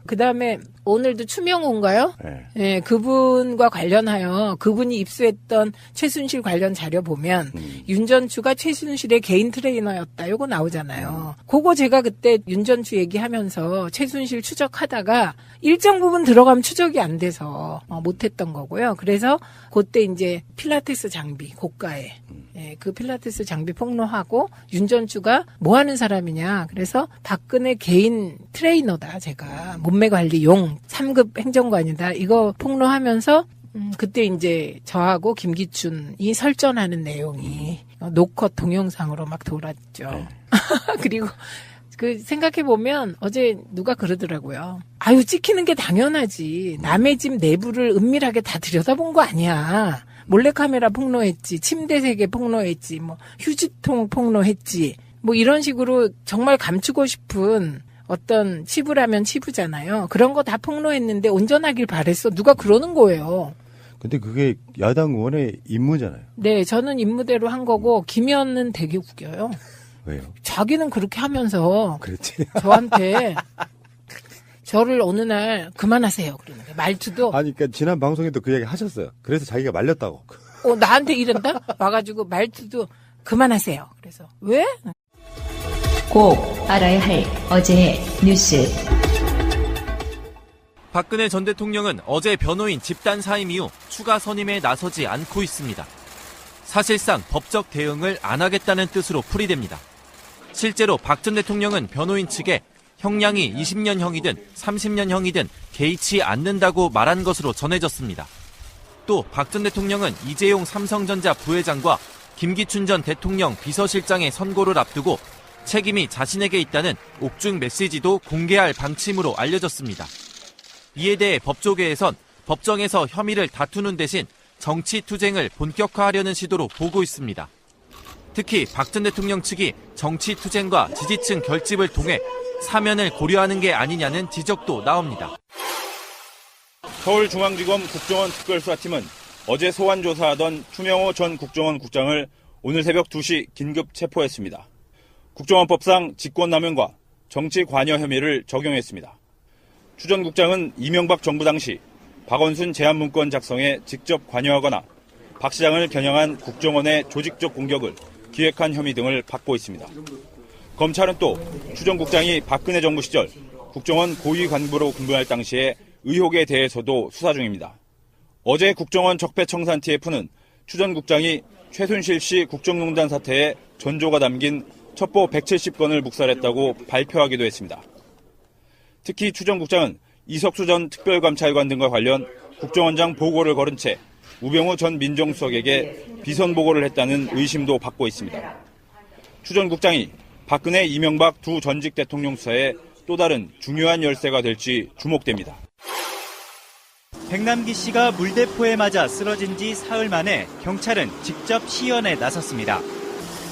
그다음에 오늘도 추명호인가요? 네. 예, 그분과 관련하여 그분이 입수했던 최순실 관련 자료 보면 윤전추가 최순실의 개인 트레이너였다. 요거 나오잖아요. 그거 제가 그때 윤전추 얘기하면서 최순실 추적하다가 일정 부분 들어가면 추적이 안 돼서 못했던 거고요. 그래서 그때 이제 필라테스 장비 고가에 예, 그 필라테스 장비 폭로하고 윤전추가 뭐 하는 사람이냐. 그래서 박근혜 개인 트레이너다. 제가 몸매 관리용 3급 행정관이다. 이거 폭로하면서 그때 이제 저하고 김기춘이 설전하는 내용이 노컷 동영상으로 막 돌았죠. 그리고 그 생각해보면 어제 누가 그러더라고요. 아유 찍히는 게 당연하지. 남의 집 내부를 은밀하게 다 들여다본 거 아니야. 몰래카메라 폭로했지. 침대 세개 폭로했지. 뭐 휴지통 폭로했지. 뭐 이런 식으로 정말 감추고 싶은 어떤 치부라면 치부잖아요. 그런 거 다 폭로했는데 온전하길 바랬어. 누가 그러는 거예요. 근데 그게 야당 의원의 임무잖아요. 네, 저는 임무대로 한 거고 김현은 되게 웃겨요. 왜요? 자기는 그렇게 하면서 그렇지. 저한테 저를 어느 날 그만하세요. 그러는 거예요. 말투도. 아니, 그러니까 지난 방송에도 그 얘기 하셨어요. 그래서 자기가 말렸다고. 나한테 이런다? 와가지고 말투도 그만하세요. 그래서 왜? 꼭 알아야 할 어제의 뉴스. 박근혜 전 대통령은 어제 변호인 집단 사임 이후 추가 선임에 나서지 않고 있습니다. 사실상 법적 대응을 안 하겠다는 뜻으로 풀이됩니다. 실제로 박 전 대통령은 변호인 측에 형량이 20년형이든 30년형이든 개의치 않는다고 말한 것으로 전해졌습니다. 또 박 전 대통령은 이재용 삼성전자 부회장과 김기춘 전 대통령 비서실장의 선고를 앞두고 책임이 자신에게 있다는 옥중 메시지도 공개할 방침으로 알려졌습니다. 이에 대해 법조계에선 법정에서 혐의를 다투는 대신 정치 투쟁을 본격화하려는 시도로 보고 있습니다. 특히 박 전 대통령 측이 정치 투쟁과 지지층 결집을 통해 사면을 고려하는 게 아니냐는 지적도 나옵니다. 서울중앙지검 국정원 특별수사팀은 어제 소환 조사하던 추명호 전 국정원 국장을 오늘 새벽 2시 긴급 체포했습니다. 국정원법상 직권남용과 정치 관여 혐의를 적용했습니다. 추 전 국장은 이명박 정부 당시 박원순 제안문건 작성에 직접 관여하거나 박 시장을 겨냥한 국정원의 조직적 공격을 기획한 혐의 등을 받고 있습니다. 검찰은 또 추 전 국장이 박근혜 정부 시절 국정원 고위 간부로 근무할 당시의 의혹에 대해서도 수사 중입니다. 어제 국정원 적폐청산 TF는 추 전 국장이 최순실 씨 국정농단 사태에 전조가 담긴 첩보 170건을 묵살했다고 발표하기도 했습니다. 특히 추 전 국장은 이석수 전 특별감찰관 등과 관련 국정원장 보고를 걸은 채 우병우 전 민정수석에게 비선 보고를 했다는 의심도 받고 있습니다. 추 전 국장이 박근혜, 이명박 두 전직 대통령 수사에 또 다른 중요한 열쇠가 될지 주목됩니다. 백남기 씨가 물대포에 맞아 쓰러진 지 사흘 만에 경찰은 직접 시연에 나섰습니다.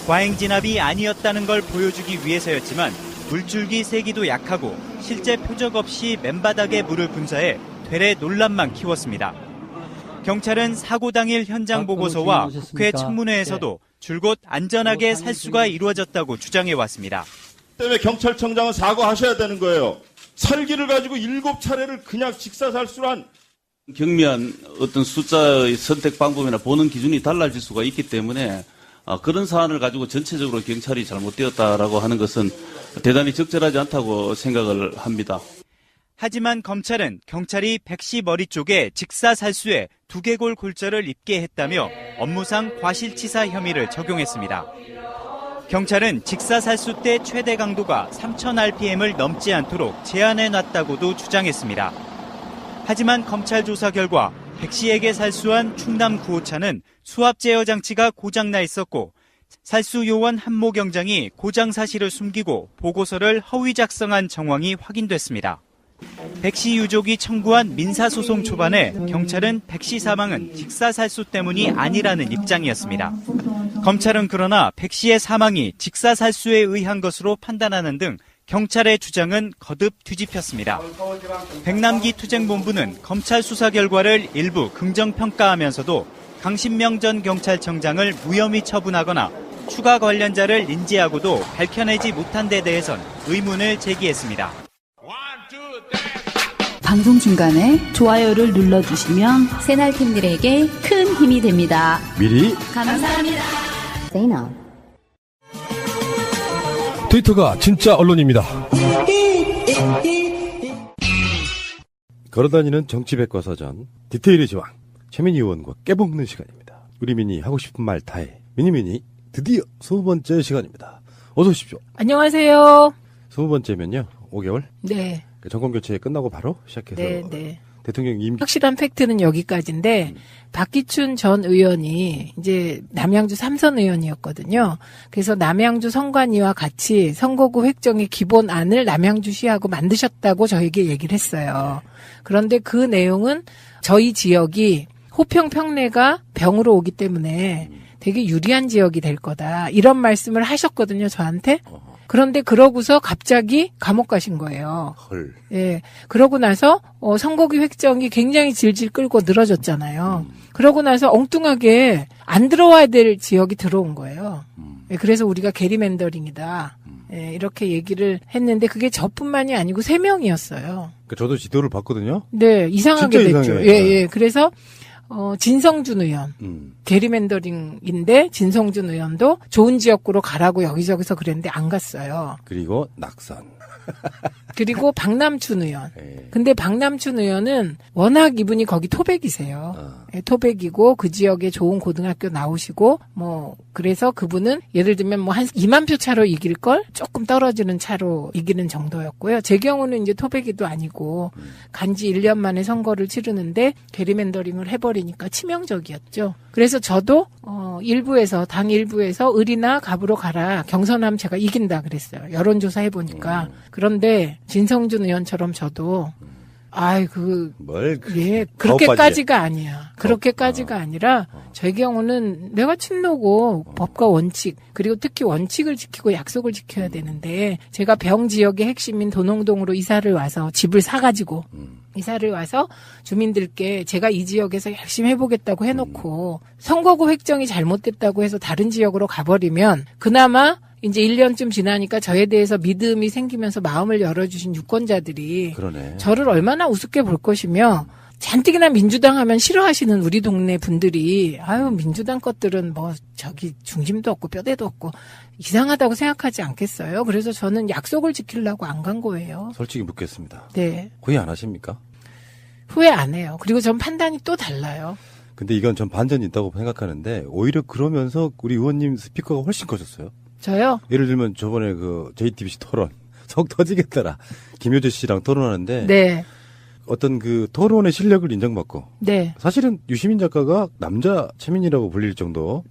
과잉 진압이 아니었다는 걸 보여주기 위해서였지만 물줄기 세기도 약하고 실제 표적 없이 맨바닥에 물을 분사해 되레 논란만 키웠습니다. 경찰은 사고 당일 현장 보고서와 국회 청문회에서도 줄곧 안전하게 살수가 이루어졌다고 주장해왔습니다. 때문에 경찰청장은 사과하셔야 되는 거예요. 살기를 가지고 7차례를 그냥 직사살수로 한 경미한 어떤 숫자의 선택 방법이나 보는 기준이 달라질 수가 있기 때문에 그런 사안을 가지고 전체적으로 경찰이 잘못되었다라고 하는 것은 대단히 적절하지 않다고 생각을 합니다. 하지만 검찰은 경찰이 백 씨 머리 쪽에 직사살수에 두개골 골절을 입게 했다며 업무상 과실치사 혐의를 적용했습니다. 경찰은 직사살수 때 최대 강도가 3000rpm을 넘지 않도록 제한해놨다고도 주장했습니다. 하지만 검찰 조사 결과 백 씨에게 살수한 충남 9호차는 수압 제어 장치가 고장나 있었고 살수 요원 한모 경장이 고장 사실을 숨기고 보고서를 허위 작성한 정황이 확인됐습니다. 백 씨 유족이 청구한 민사소송 초반에 경찰은 백 씨 사망은 직사살수 때문이 아니라는 입장이었습니다. 검찰은 그러나 백 씨의 사망이 직사살수에 의한 것으로 판단하는 등 경찰의 주장은 거듭 뒤집혔습니다. 백남기 투쟁본부는 검찰 수사 결과를 일부 긍정평가하면서도 강신명 전 경찰청장을 무혐의 처분하거나 추가 관련자를 인지하고도 밝혀내지 못한 데 대해선 의문을 제기했습니다. 방송 중간에 좋아요를 눌러주시면 새날팀들에게 큰 힘이 됩니다. 미리 감사합니다. 트위터가 진짜 언론입니다. 걸어다니는 정치백과사전 디테일의 제왕 최민희 의원과 깨먹는 시간입니다. 우리 미니 하고 싶은 말 다해 미니미니 드디어 20번째 시간입니다. 어서 오십시오. 안녕하세요. 20번째면요 5개월? 네. 정권교체 끝나고 바로 시작해서 네. 대통령 임기 확실한 팩트는 여기까지인데 박기춘 전 의원이 이제 남양주 3선 의원이었거든요. 그래서 남양주 선관위와 같이 선거구 획정의 기본안을 남양주시하고 만드셨다고 저에게 얘기를 했어요. 그런데 그 내용은 저희 지역이 호평 평내가 병으로 오기 때문에 되게 유리한 지역이 될 거다. 이런 말씀을 하셨거든요, 저한테. 그런데 그러고서 갑자기 감옥 가신 거예요. 헐. 예. 그러고 나서 선거구 획정이 굉장히 질질 끌고 늘어졌잖아요. 그러고 나서 엉뚱하게 안 들어와야 될 지역이 들어온 거예요. 예, 그래서 우리가 게리맨더링이다. 예, 이렇게 얘기를 했는데 그게 저뿐만이 아니고 3명이었어요. 그러니까 저도 지도를 봤거든요. 네, 이상하게 됐죠. 이상해요. 예. 그래서 진성준 의원, 게리맨더링인데 진성준 의원도 좋은 지역구로 가라고 여기저기서 그랬는데 안 갔어요. 그리고 낙선. 그리고 박남춘 의원. 근데 박남춘 의원은 워낙 이분이 거기 토백이세요. 예, 토백이고 그 지역에 좋은 고등학교 나오시고 뭐 그래서 그분은 예를 들면 뭐 한 2만 표 차로 이길 걸 조금 떨어지는 차로 이기는 정도였고요. 제 경우는 이제 토백이도 아니고 간지 1년 만에 선거를 치르는데 게리맨더링을 해버리니까 치명적이었죠. 그래서 저도 당 일부에서 을이나 갑으로 가라. 경선하면 제가 이긴다 그랬어요. 여론조사 해보니까. 그런데 진성준 의원처럼 저도 그렇게까지가 아니야. 그렇게까지가 아니라 제 경우는 내가 친노고 법과 원칙 그리고 특히 원칙을 지키고 약속을 지켜야 되는데 제가 병 지역의 핵심인 도농동으로 이사를 와서 집을 사가지고 이사를 와서 주민들께 제가 이 지역에서 열심히 해보겠다고 해놓고 선거구 획정이 잘못됐다고 해서 다른 지역으로 가버리면 그나마 이제 1년쯤 지나니까 저에 대해서 믿음이 생기면서 마음을 열어주신 유권자들이 그러네. 저를 얼마나 우습게 볼 것이며 잔뜩이나 민주당 하면 싫어하시는 우리 동네 분들이 민주당 것들은 뭐 저기 중심도 없고 뼈대도 없고 이상하다고 생각하지 않겠어요? 그래서 저는 약속을 지키려고 안 간 거예요. 솔직히 묻겠습니다. 네. 후회 안 하십니까? 후회 안 해요. 그리고 전 판단이 또 달라요. 근데 이건 전 반전이 있다고 생각하는데 오히려 그러면서 우리 의원님 스피커가 훨씬 커졌어요. 저요? 예를 들면 저번에 그 JTBC 토론 속 터지겠더라. 김효재 씨랑 토론하는데 네. 어떤 그 토론의 실력을 인정받고 네. 사실은 유시민 작가가 남자 최민이라고 불릴 정도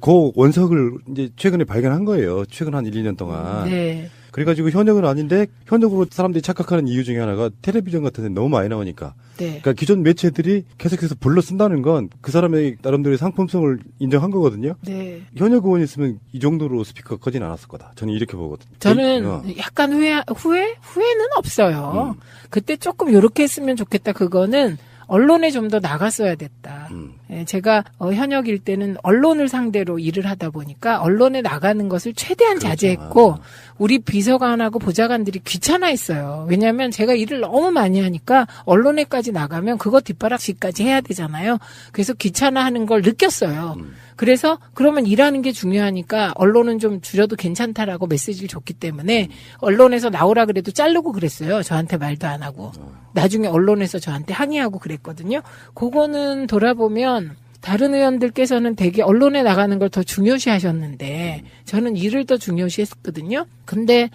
그 원석을 이제 최근에 발견한 거예요. 최근 한 1, 2년 동안. 네. 그래가지고 현역은 아닌데 현역으로 사람들이 착각하는 이유 중에 하나가 텔레비전 같은 데 너무 많이 나오니까. 네. 그러니까 기존 매체들이 계속해서 불러 쓴다는 건 그 사람의 나름대로의 상품성을 인정한 거거든요. 네. 현역 의원이 있으면 이 정도로 스피커가 커지는 않았을 거다. 저는 이렇게 보거든요. 저는 약간 후회는 없어요. 그때 조금 요렇게 했으면 좋겠다. 그거는 언론에 좀 더 나갔어야 됐다. 예, 제가 현역일 때는 언론을 상대로 일을 하다 보니까 언론에 나가는 것을 최대한 자제했고 우리 비서관하고 보좌관들이 귀찮아했어요. 왜냐하면 제가 일을 너무 많이 하니까 언론에까지 나가면 그거 뒷바라지까지 해야 되잖아요. 그래서 귀찮아하는 걸 느꼈어요. 그래서 그러면 일하는 게 중요하니까 언론은 좀 줄여도 괜찮다라고 메시지를 줬기 때문에 언론에서 나오라 그래도 자르고 그랬어요. 저한테 말도 안 하고. 나중에 언론에서 저한테 항의하고 그랬거든요. 그거는 돌아보면 다른 의원들께서는 되게 언론에 나가는 걸 더 중요시 하셨는데 저는 일을 더 중요시 했거든요. 근데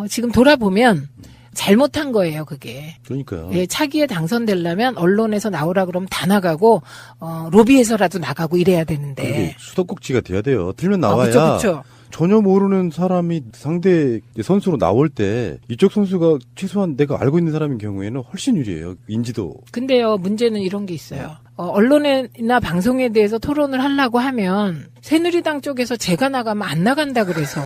지금 돌아보면 잘못한 거예요, 그게. 그러니까요. 예, 차기에 당선되려면 언론에서 나오라 그러면 다 나가고 로비해서라도 나가고 이래야 되는데. 그게 수도꼭지가 돼야 돼요. 틀면 나와야. 그쵸. 전혀 모르는 사람이 상대 선수로 나올 때 이쪽 선수가 최소한 내가 알고 있는 사람인 경우에는 훨씬 유리해요. 인지도. 근데요, 문제는 이런 게 있어요. 언론이나 방송에 대해서 토론을 하려고 하면 새누리당 쪽에서 제가 나가면 안 나간다 그래서